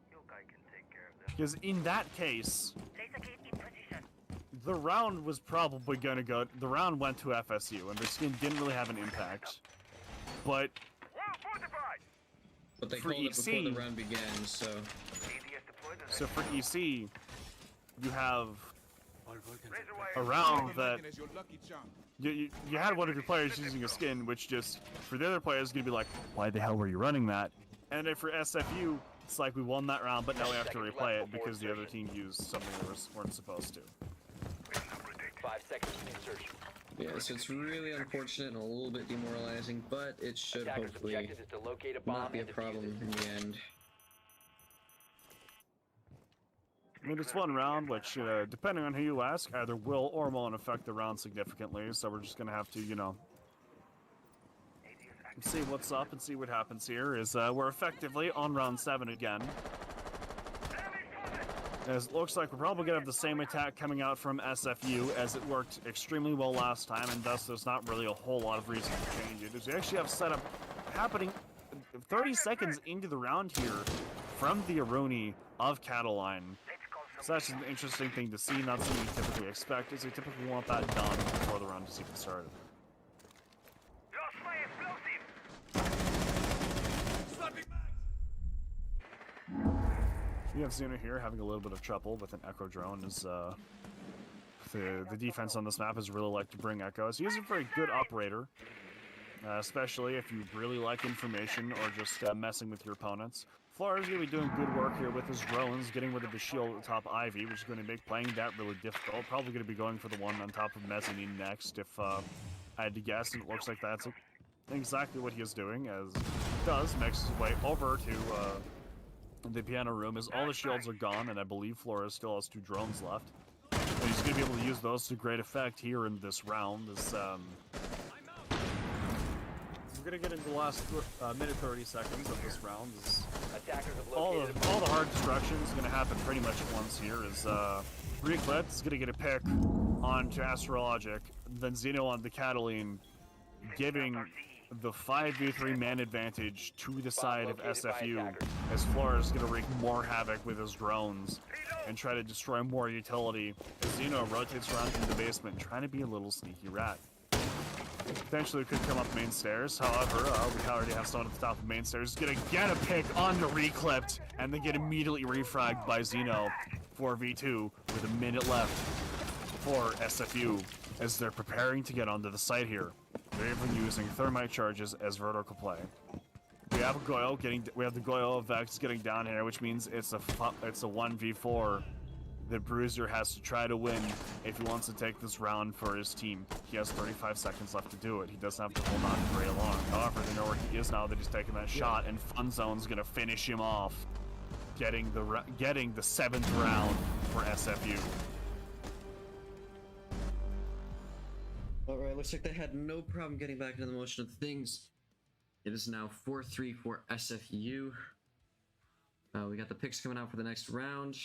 Your guy can take care of them. because in that case, Laser gate in position. the round was probably gonna go. The round went to FSU, and their skin didn't really have an impact. But Wall fortified. But they For called it before the EC. round began, so... ADS deployed. so for EC, you have Razor wire. a round that you had one of your players using a skin, which just for the other players is gonna be like, why the hell were you running that? And then for SFU, it's like we won that round, but now we have to Seconds replay left it before because the other insertion. team used something they weren't supposed to. 5 seconds to insertion. Yeah, so it's really unfortunate and a little bit demoralizing, but it should Attackers' hopefully objective is to locate a bomb not be a and defuse problem it. in the end. mean, it's one round, which, depending on who you ask, either will or won't affect the round significantly, so we're just gonna have to, you know, see what's up and see what happens here. We're effectively on round 7 again. As it looks like we're probably gonna have the same attack coming out from SFU, as it worked extremely well last time, and thus there's not really a whole lot of reason to change it. As we actually have setup happening 30 seconds into the round here from the Aruni of Cataline. So that's an interesting thing to see, not something you typically expect, as you typically want that done before the round is even started. Lost my explosive! Swapping mags! We have Xeno here having a little bit of trouble with an Echo drone, as the defense on this map is really like to bring Echoes. He is a very good operator, especially if you really like information or just messing with your opponents. Flora is going to be doing good work here with his drones, getting rid of the shield at the top Ivy, which is going to make playing that really difficult. Probably going to be going for the one on top of Mezzanine next, if I had to guess, and it looks like that's exactly what he is doing, as he does makes his way over to the piano room, as all the shields are gone, and I believe Flora still has 2 drones left. And he's going to be able to use those to great effect here in this round, as we're going to get into the last minute 30 seconds of this round. Attackers have All located the hard destruction is going to happen pretty much at once here, as Reclip is going to get a pick onto Astrologic, then Xeno on the Cataline, giving the 5v3 man advantage to the side of SFU, as Flora is going to wreak more havoc with his drones and try to destroy more utility, as Xeno rotates around in the basement, trying to be a little sneaky rat. Potentially could come up main stairs, however, we already have someone at the top of main stairs. He's gonna get a pick on the Reclipped, and then get immediately refragged by Xeno for V2 with a minute left for SFU, as they're preparing to get onto the site here. They're even using thermite charges as vertical play. We have the Goyo of Vex getting down here, which means it's a 1v4 that Bruiser has to try to win if he wants to take this round for his team. He has 35 seconds left to do it. He doesn't have to hold on for very long. However, they know where he is now that he's taking that shot, and Fun Zone's gonna finish him off, getting the 7th round for SFU. Alright, looks like they had no problem getting back into the motion of things. It is now 4-3 for SFU. We got the picks coming out for the next round.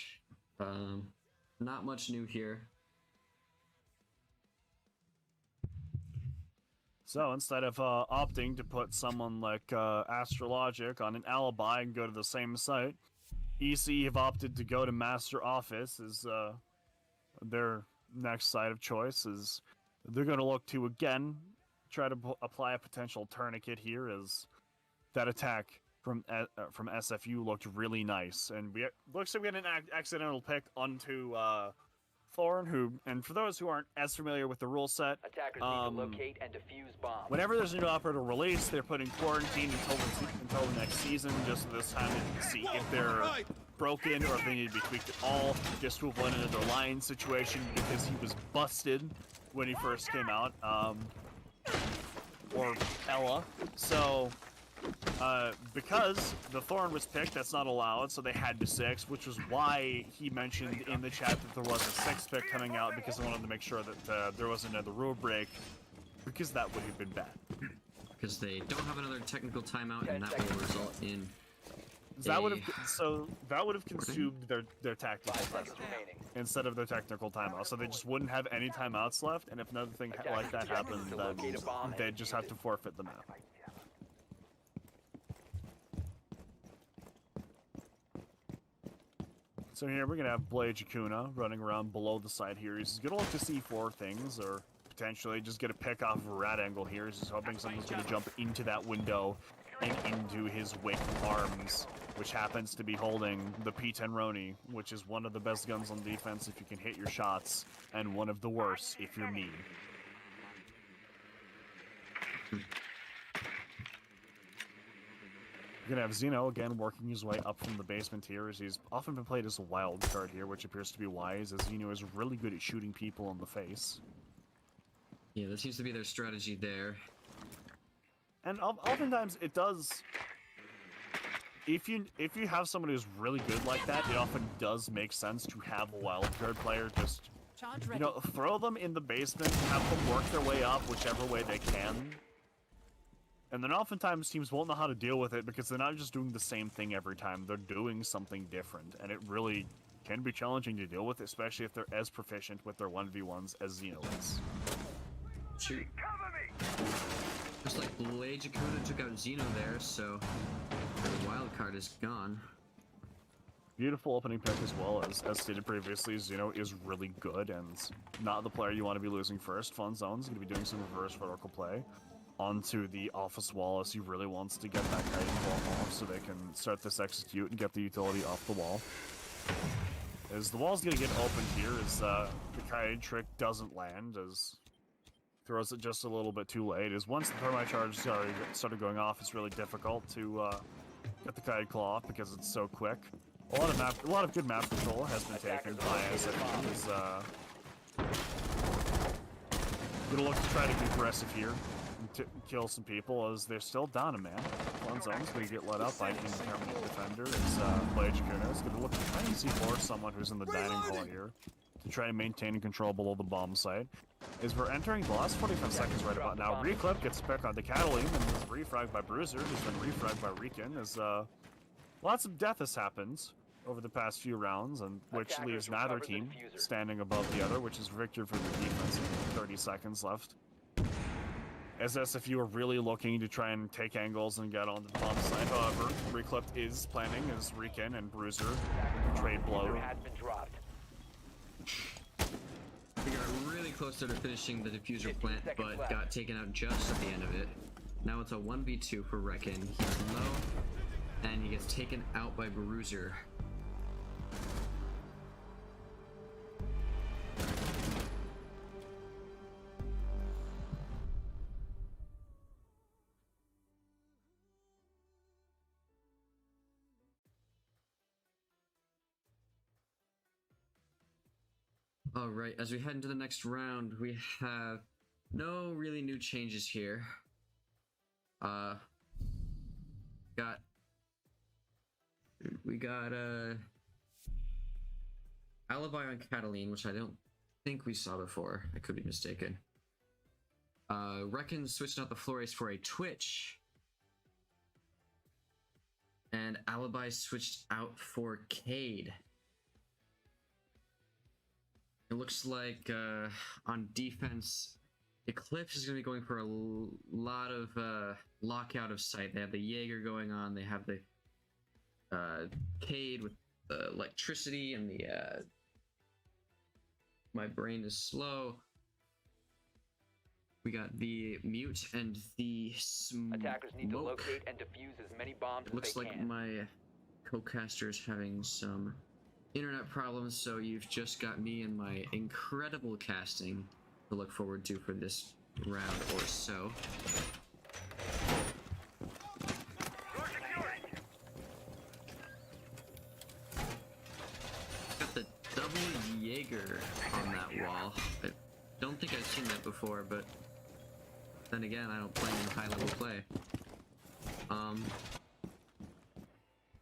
Not much new here. So instead of opting to put someone like Astrologic on an alibi and go to the same site, EC have opted to go to Master Office as their next site of choice. Is they're going to look to again try to apply a potential tourniquet here, as that attack from SFU looked really nice, and looks like we had an accidental pick onto Thorn, who, and for those who aren't as familiar with the rule set, Attackers need to locate and defuse bombs. whenever there's a new operator release, they're put in quarantine until the next season, just so this time they can see if they're broken or if they need to be tweaked at all, just to avoid another Lion situation, because he was busted when he first came out, or Ella. So because the Thorn was picked, that's not allowed, so they had to 6, which was why he mentioned in the chat that there was a 6th pick coming out, because I wanted to make sure that there wasn't another rule break, because that would have been bad. Because they don't have another technical timeout, and that will result in That would have consumed their tactical 5 time seconds remaining. instead of their technical timeout, so they just wouldn't have any timeouts left, and if another thing like that happened, then they'd just have to forfeit the map. So here we're gonna have Blade Jakuna running around below the side here. He's gonna look to see 4 things, or potentially just get a pick off of a rat angle here. He's just hoping someone's gonna jump into that window and into his wake arms, which happens to be holding the P10 Roni, which is one of the best guns on defense if you can hit your shots, and one of the worst if you're me. You're gonna have Xeno again working his way up from the basement here, as he's often been played as a wild card here, which appears to be wise, as Xeno is really good at shooting people in the face. Yeah, that seems to be their strategy there. And oftentimes it does if you have someone who's really good like that, it often does make sense to have a wildcard player just, Charge you ready. know, throw them in the basement, have them work their way up whichever way they can. And then oftentimes teams won't know how to deal with it because they're not just doing the same thing every time. They're doing something different, and it really can be challenging to deal with, especially if they're as proficient with their 1v1s as Xeno is. Shoot. Cover me! Looks like Blade Jakuna took out Xeno there, so the wild card is gone. Beautiful opening pick as well, as stated previously. Xeno is really good and not the player you want to be losing first. Fun Zone's going to be doing some reverse vertical play onto the Office Wall as he really wants to get that guy off so they can start this execute and get the utility off the wall. As the wall's going to get opened here as the Kaid trick doesn't land, as throws it just a little bit too late. As once the thermite charge started going off, it's really difficult to get the Kaid claw off because it's so quick. A lot of good map control has been taken by SFU. Is gonna look to try to be aggressive here and kill some people as they're still down a man. Fun Zone's gonna get let up by Indeterminate Defender as Blade Jakuna is gonna look to try and C4 someone who's in the dining hall here to try to maintain control below the bomb site. As we're entering the last 45 seconds right about now, Reclip gets picked on the Cataline and is refragged by Bruiser, who's been refragged by Riken, as lots of death has happened over the past few rounds, and which leaves neither team standing above the other, which is victory for the defense. 30 seconds left. As SFU are really looking to try and take angles and get on the bomb side. However, Reclipped is planning as Riken and Bruiser trade blow. Has been dropped. We got really close to finishing the diffuser 15 plant, seconds but left. got taken out just at the end of it. Now it's a 1v2 for Reckon. He's low, and he gets taken out by Bruiser. Alright, as we head into the next round, we have no really new changes here. We got Alibi on Cataline, which I don't think we saw before. I could be mistaken. Reckon switching out the Flores for a Twitch. And Alibi switched out for Cade. It looks like on defense, Eclipse is going to be going for a lot of lockout of sight. They have the Jaeger going on. They have the Cade with the electricity and the my brain is slow. We got the Mute and the Smoke. Attackers need to locate and defuse as many bombs as Looks they like can. my co-caster is having some internet problems, so you've just got me and my incredible casting to look forward to for this round or so. Got the double Jaeger on that wall. I don't think I've seen that before, but then again, I don't play in high-level play.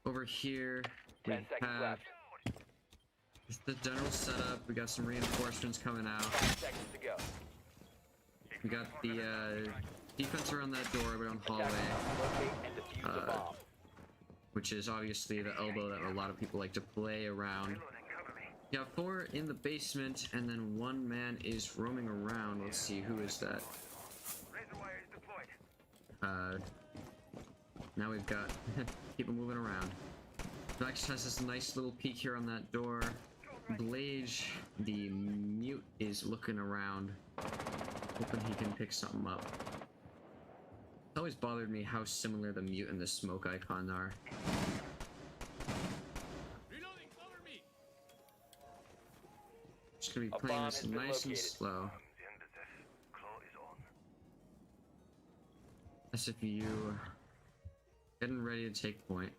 Over here, we 10 seconds have left. just the general setup. We got some reinforcements coming out. 5 seconds to go. We got the defense around that door, around hallway, Attackers locate and defuse the bomb. which is obviously the elbow that a lot of people like to play around. You got 4 in the basement, and then 1 man is roaming around. Let's see, who is that? Razor wire is deployed. Now we've got people moving around. Vex has this nice little peek here on that door. Blage, the Mute, is looking around, hoping he can pick something up. It's always bothered me how similar the Mute and the Smoke icon are. Just gonna be A playing bomb this has been nice and located. slow. The end of this. Claw is on. SFU getting ready to take point.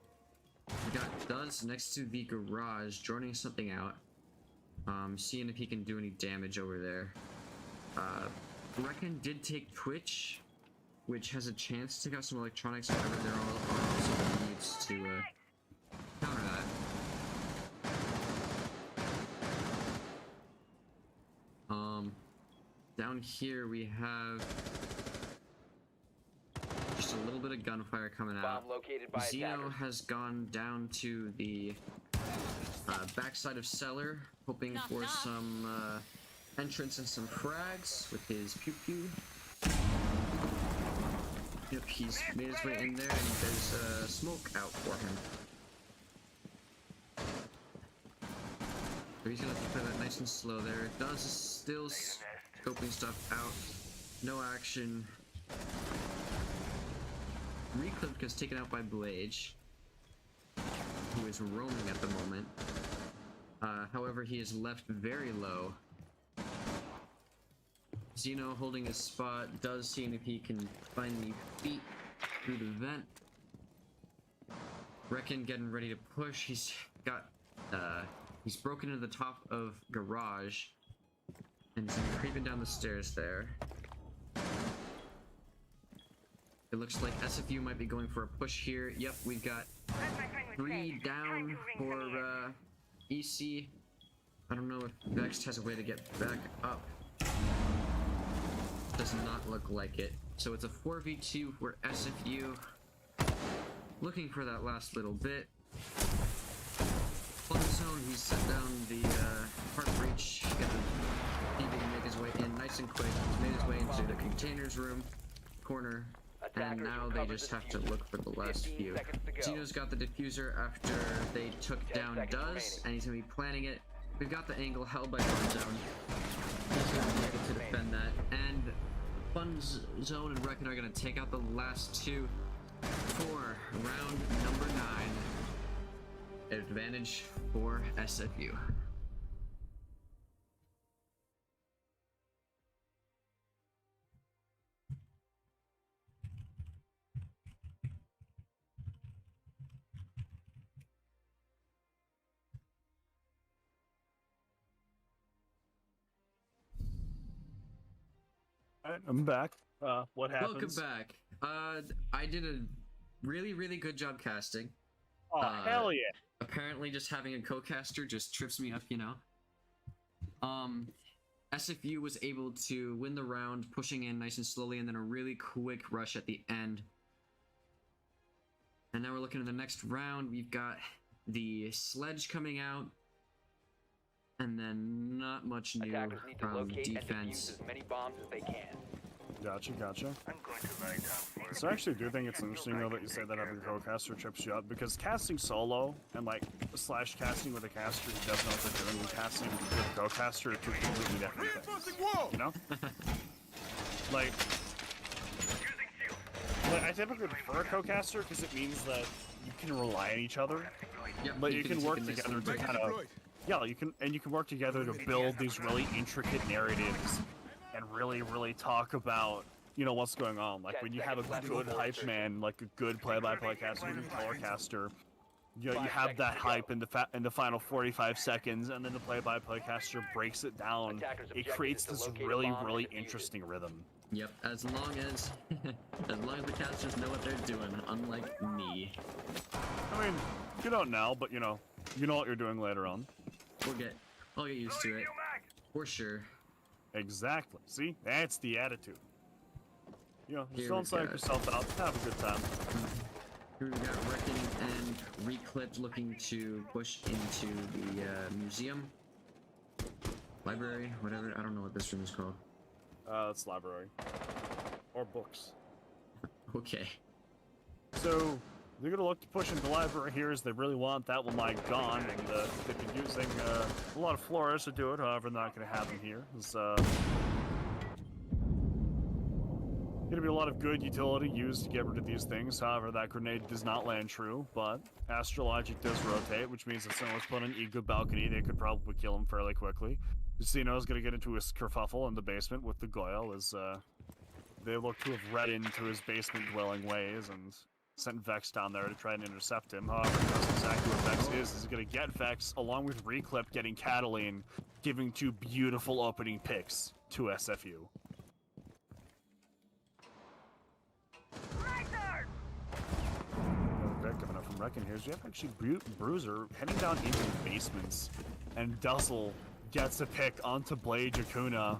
We got Duz next to the garage, joining something out. Seeing if he can do any damage over there. Reckon did take Twitch, which has a chance to take out some electronics. However, there are also units to counter that. Down here we have just a little bit of gunfire coming out. Bomb located by Xeno attackers. has gone down to the backside of cellar, hoping Knock, for knock. some entrance and some frags with his pew pew. Yep, he's made his way in there, and there's smoke out for him. So he's gonna have to play that nice and slow there. Does still scoping stuff out. No action. Reclipped gets taken out by Blage, who is roaming at the moment. However, he is left very low. Xeno holding his spot, does see if he can find any feet through the vent. Reckon getting ready to push. He's got, he's broken into the top of garage, and he's creeping down the stairs there. It looks like SFU might be going for a push here. Yep, we've got 3 down for EC. I don't know if Vex has a way to get back up. Does not look like it. So it's a 4v2 for SFU. Looking for that last little bit. On his own, he's set down the heart breach. He can make his way in nice and quick. He's made his way into the containers room corner. And now they just have to look for the last few. Xeno's got the diffuser after they took down Duz, and he's gonna be planning it. We've got the angle held by Fun Zone. He's gonna be able to defend that. And Fun Zone and Reckon are gonna take out the last 2 for round number 9. Advantage for SFU. Alright, I'm back. What happens? Welcome back. I did a really good job casting. Oh, hell yeah. Apparently just having a co-caster just trips me up, you know. SFU was able to win the round, pushing in nice and slowly, and then a really quick rush at the end. And now we're looking at the next round. We've got the sledge coming out, and then not much new Attackers need to from locate and defuse defense. as many bombs as they can. Gotcha. I'm going to lie down for So I actually do think it's interesting though that you say that having a co-caster trips you up, because casting solo and like slash casting with a caster who doesn't know what they're doing and casting with a co-caster are 2 completely different things. You know? like I typically prefer a co-caster because it means that you can rely on each other, Yep, but you can work miss together them. to kind of you can work together to build these really intricate narratives and really talk about, you know, what's going on. Like when you have a good hype man, like a good play-by-play caster, good color caster, you know, you have that hype in the final 45 seconds, and then the play-by-play caster breaks it down. It creates this really interesting rhythm. Yep, as long as the casters know what they're doing, unlike me. I mean, you don't now, but you know what you're doing later on. I'll get used to it. For sure. Exactly. See, that's the attitude. You know, Here just don't we've psych got- yourself out. Have a good time. Here we got Reckon and Reclipped looking to push into the museum. Library, whatever. I don't know what this room is called. It's library or books. Okay. So they're gonna look to push into the library here as they really want that one like gone, and they've been using a lot of floors to do it. However, not gonna happen here. It's gonna be a lot of good utility used to get rid of these things. However, that grenade does not land true, but Astrologic does rotate, which means if someone was put on an Ego balcony, they could probably kill him fairly quickly. Casino's gonna get into his kerfuffle in the basement with the Goyle as they look to have read into his basement dwelling ways and sent Vex down there to try and intercept him. However, that's exactly what Vex is. He's gonna get Vex along with Reclip getting Cataline, giving 2 beautiful opening picks to SFU. Okay, coming up from I'm reckoning here is you have actually Bruiser heading down into the basements, and Dussel gets a pick onto Blade Jakuna,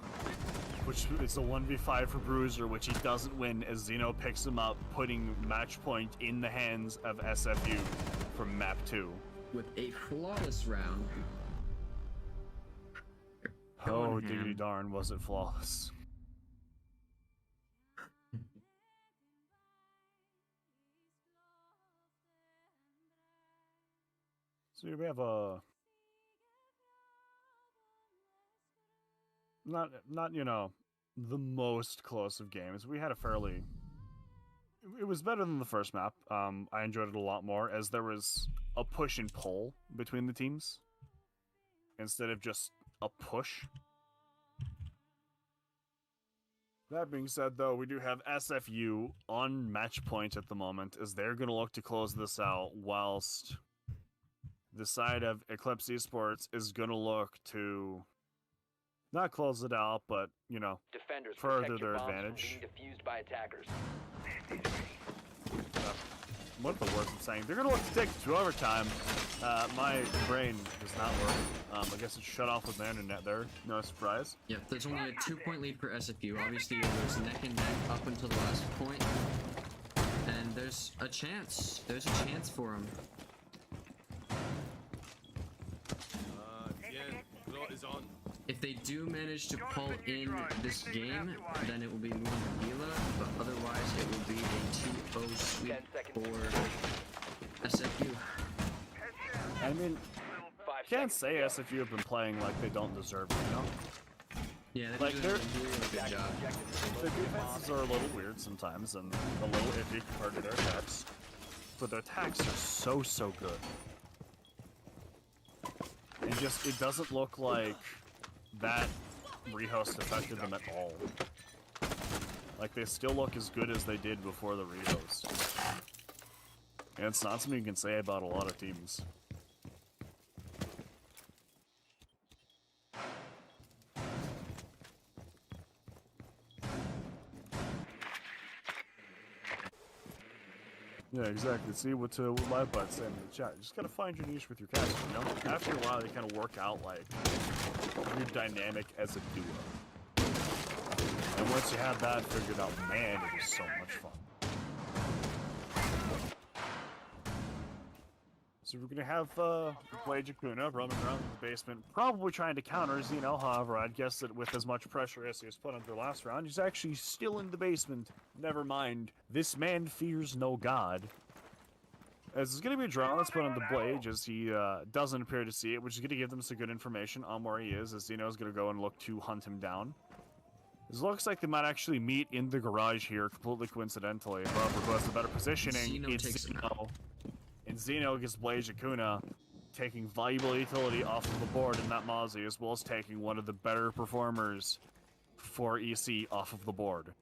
which is a 1v5 for Bruiser, which he doesn't win as Zeno picks him up, putting match point in the hands of SFU from map 2. With a flawless round. Oh, Going diggity ham. darn, was it flawless. So we have a not you know, the most close of games. We had a fairly it was better than the first map. I enjoyed it a lot more as there was a push and pull between the teams instead of just a push. That being said, though, we do have SFU on match point at the moment as they're going to look to close this out, whilst the side of Eclipse Esports is going to look to not close it out, but, you know, Defenders, further protect your their bombs from advantage. being defused by attackers. What the words I'm saying? They're going to look to take it to overtime. My brain does not work. I guess it's shut off with my internet there. No surprise. Yep, there's only a 2-point lead for SFU. Obviously, it was neck and neck up until the last point. And there's a chance. There's a chance for him. If they do manage to pull in this game, then it will be moving to Gila, but otherwise it will be a 2-0 sweep 10 seconds. for SFU. I mean, 5 can't seconds. say SFU have been playing like they don't deserve it, you know? Yeah, they've Like, been doing they're- a really good job. Their defenses are a little weird sometimes and a little iffy compared to their attacks. But their attacks are so good. And just, it doesn't look like that rehost affected them at all. Like, they still look as good as they did before the rehost. And it's not something you can say about a lot of teams. Yeah, exactly. See what LiveBot's saying in the chat. You just gotta find your niche with your cast, you know? After a while, they kind of work out, like, your dynamic as a duo. And once you have that figured out, man, it is so much fun. So we're gonna have Blade Jakuna roaming around in the basement, probably trying to counter Zeno. However, I'd guess that with as much pressure as he was put under last round, he's actually still in the basement. Never mind, this man fears no god. As there's gonna be a draw that's put on the Blade, as he doesn't appear to see it, which is gonna give them some good information on where he is, as Zeno's gonna go and look to hunt him down. It looks like they might actually meet in the garage here, completely coincidentally. However, who has the better positioning? Zeno It's takes him Zeno. And Zeno gets Blade Jakuna, taking valuable utility off of the board in that Mozzie, as well as taking one of the better performers for EC off of the board.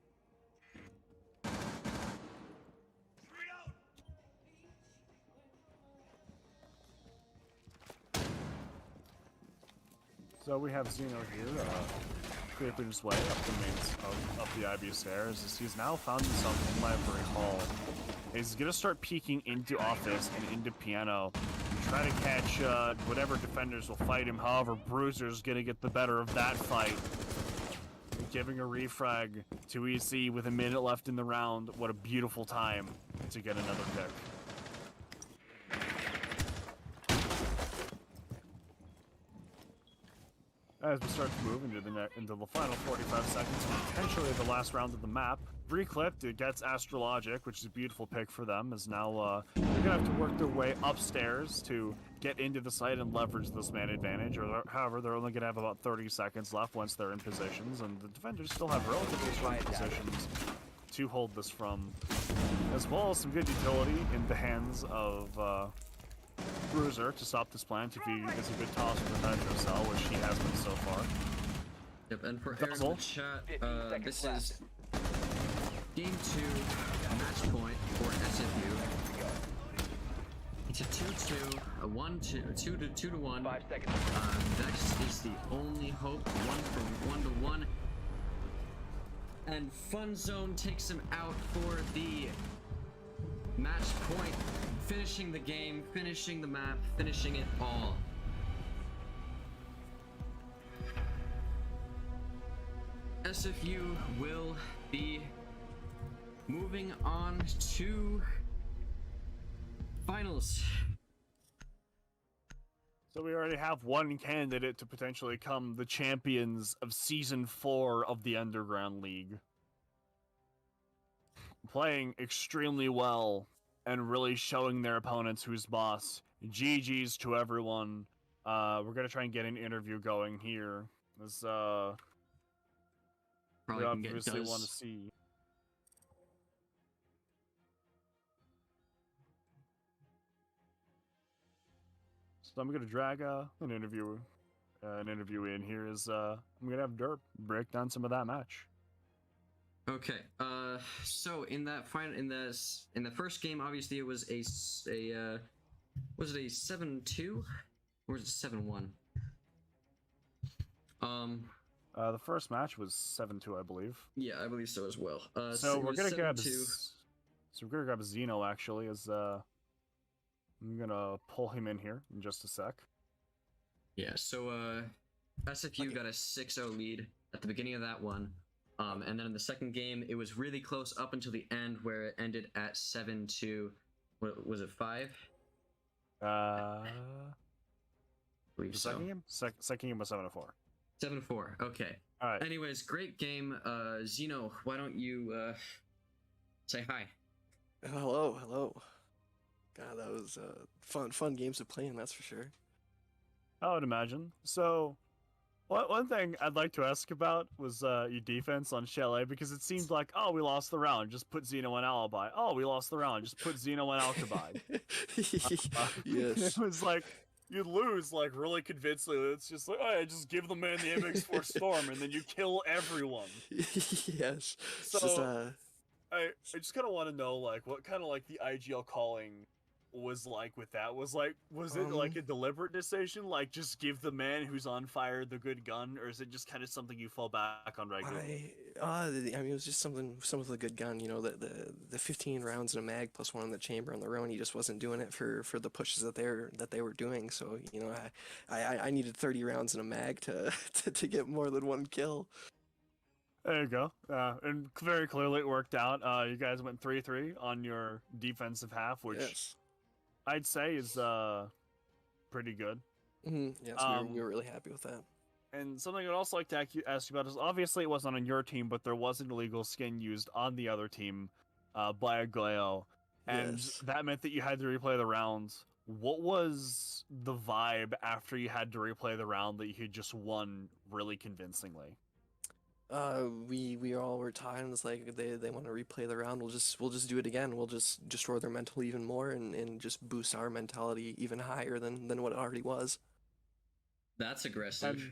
So we have Zeno here, creeping his way up the up the Ivy stairs, as he's now found himself in Library Hall. He's gonna start peeking into Office and into Piano, try to catch whatever defenders will fight him. However, Bruiser's gonna get the better of that fight, giving a refrag to EC with a minute left in the round. What a beautiful time to get another pick. As we start to move into the final 45 seconds, potentially the last round of the map, reclipped, it gets Astrologic, which is a beautiful pick for them, as now they're going to have to work their way upstairs to get into the site and leverage this man advantage. However, they're only going to have about 30 seconds left once they're in positions, and the defenders still have relatively strong positions to hold this from, as well as some good utility in the hands of Bruiser to stop this plant if he gets a good toss with the Nitro Cell, which he has been so far. Yep, and for Eric in the chat, this is game 2, match point for SFU. It's a 2-2, a 1-2, 2-1. 5 seconds. Vex is the only hope, 1-1. And Fun Zone takes him out for the match point finishing the game, finishing the map, finishing it all. SFU will be moving on to finals. So we already have one candidate to potentially become the champions of Season 4 of the Underground League. Playing extremely well and really showing their opponents who's boss. GG's to everyone. We're gonna try and get an interview going here. As we Probably can get obviously want to Duz. see. So I'm gonna drag an interview in here. Is I'm gonna have Derp break down some of that match. Okay. So in that in the first game, obviously it was was it a 7-2 or was it 7-1? The first match was 7-2, I believe. Yeah, I believe so as well. So it we're was gonna grab 7-2. so we're gonna grab Zeno actually. As I'm gonna pull him in here in just a sec. Yeah. So SFU got a 6-0 lead at the beginning of that one. And then in the second game, it was really close up until the end, where it ended at 7-2. What was it, 5? I believe The so. second game, second game was 7-4. 7-4. Okay. All right. Anyways, great game. Zeno, why don't you say hi? Hello. God, that was fun games to play in, that's for sure. I would imagine. So, one thing I'd like to ask about was your defense on Chalet, because it seemed like, oh, we lost the round, just put Zeno in alibi. Oh, we lost the round, just put Zeno in alibi. Yes. It was like, you lose, like, really convincingly. It's just like, oh, yeah, just give the man the MX4 Storm, and then you kill everyone. Yes. So, It's just, I just kind of want to know, like, what kind of, like, the IGL calling was like with that. Was it like a deliberate decision, like just give the man who's on fire the good gun, or is it just kind of something you fall back on regularly? I mean, it was just something with a good gun, you know, the 15 rounds in a mag plus one in the chamber on their own. He just wasn't doing it for the pushes that they were doing. So, you know, I needed 30 rounds in a mag to get more than one kill. There you go. And very clearly it worked out. You guys went 3-3 on your defensive half, which Yes. I'd say is pretty good. Yes, we were really happy with that. And something I'd also like to ask you about is, obviously it wasn't on your team, but there was an illegal skin used on the other team by a Goyo, and Yes. that meant that you had to replay the rounds. What was the vibe after you had to replay the round that you had just won really convincingly? We all were tied, and it's like they want to replay the round. We'll just do it again. We'll just destroy their mental even more, and just boost our mentality even higher than what it already was. That's aggressive.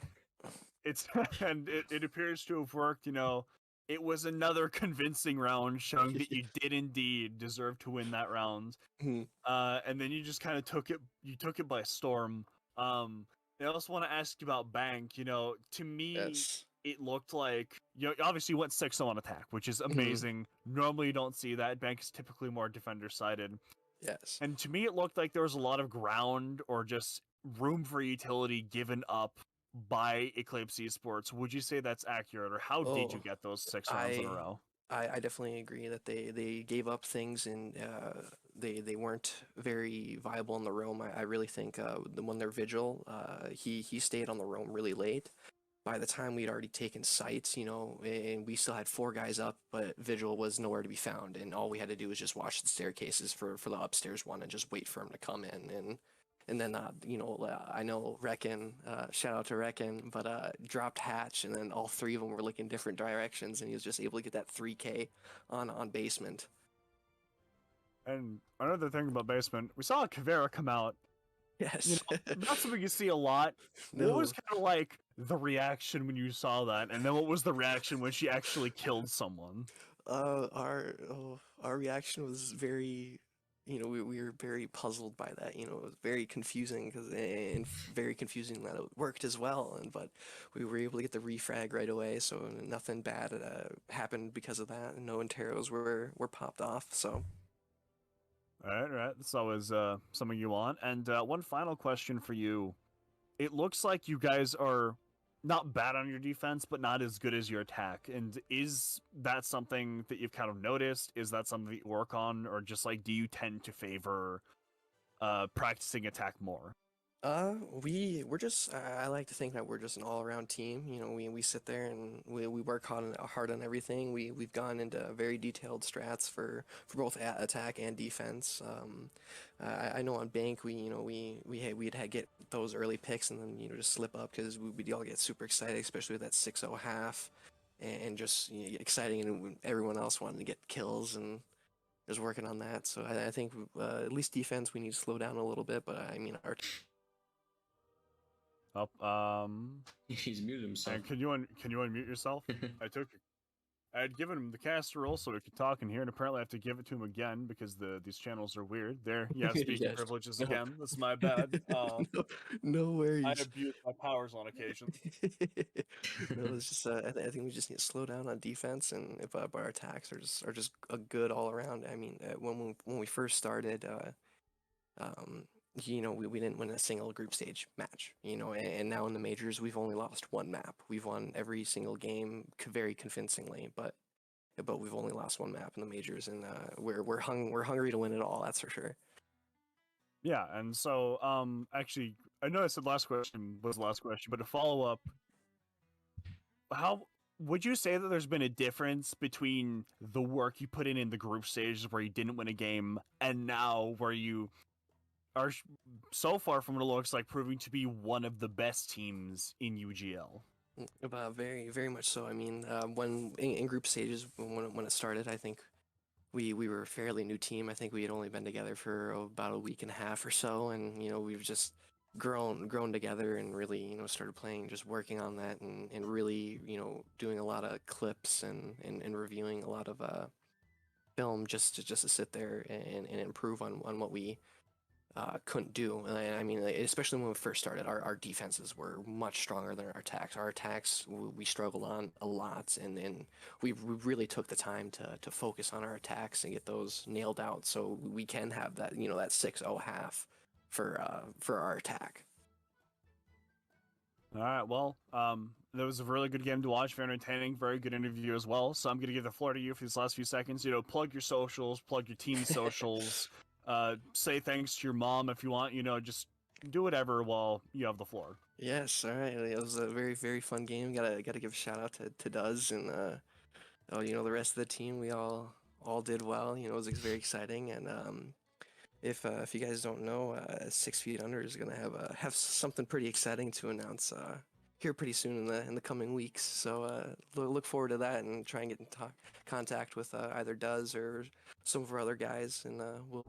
It appears to have worked. You know, it was another convincing round, showing that you did indeed deserve to win that round. Mhm. And then you just kind of took it by storm. I also want to ask you about Bank. You know, to me, Yes. it looked like, you know, obviously you went 6-0 on attack, which is amazing. Normally you don't see that. Bank is typically more defender sided. Yes. And to me, it looked like there was a lot of ground or just room for utility given up by Eclipse Esports. Would you say that's accurate, or how did you Oh, get those 6 rounds in a row? I definitely agree that they gave up things, and they weren't very viable in the roam. I really think when their vigil, he stayed on the roam really late. By the time we'd already taken sites, you know, and we still had 4 guys up, but vigil was nowhere to be found, and all we had to do was just watch the staircases for the upstairs one and just wait for him to come in. And then, you know, I know Reckon, shout out to Reckon, but dropped hatch, and then all 3 of them were looking different directions, and he was just able to get that 3K on basement. And another thing about Basement, we saw Kavera come out. Yes. Not something you see a lot. No. What was kind of like the reaction when you saw that, and then what was the reaction when she actually killed someone? Our reaction was very, you know, we were very puzzled by that. You know, it was very confusing and very confusing that it worked as well. But we were able to get the refrag right away, so nothing bad happened because of that. No Interos were popped off. So All right. That's always something you want. And one final question for you. It looks like you guys are not bad on your defense, but not as good as your attack. And is that something that you've kind of noticed? Is that something that you work on, or just like do you tend to favor practicing attack more? We're just I like to think that we're just an all-around team. You know, we sit there and we work hard on everything. We've gone into very detailed strats for both attack and defense. I know on bank we'd had get those early picks and then just slip up because we'd all get super excited, especially with that 6-0 half, and just exciting, and everyone else wanted to get kills and just working on that. So I think at least defense we need to slow down a little bit, but I mean our He's muted himself. And can you unmute yourself? I had given him the caster role so we could talk in here, and apparently I have to give it to him again because these channels are weird. There, yeah, speaking Yes. privileges No. again. That's my bad. No worries. I abuse my powers on occasion. No, it's just I think we just need to slow down on defense, and if our attacks are just a good all around. I mean, when we first started, we didn't win a single group stage match, and now in the majors we've only lost one map. We've won every single game very convincingly, but we've only lost one map in the majors, and we're hungry to win it all. That's for sure. Yeah, and so actually, I know I said last question was the last question, but to follow up, how would you say that there's been a difference between the work you put in the group stages where you didn't win a game and now where you are so far from what it looks like proving to be one of the best teams in UGL? Very, very much so. I mean, when in group stages, when it started, I think we were a fairly new team. I think we had only been together for about a week and a half or so, and we've just grown together and really started playing, just working on that, and really doing a lot of clips and reviewing a lot of film just to sit there and improve on what we couldn't do. And I mean, especially when we first started, our defenses were much stronger than our attacks. Our attacks we struggled on a lot, and we really took the time to focus on our attacks and get those nailed out, so we can have that that 6-0 half for our attack. All right, well, that was a really good game to watch, very entertaining, very good interview as well. So I'm going to give the floor to you for these last few seconds. Plug your socials, plug your team socials. Say thanks to your mom if you want, just do whatever while you have the floor. Yes, all right. It was a very, very fun game. Gotta give a shout out to Duz and the rest of the team. We all did well. It was very exciting. And if you guys don't know, 6 Feet Under is gonna have something pretty exciting to announce here pretty soon in the coming weeks. So look forward to that and try and get in contact with either Duz or some of our other guys, and we'll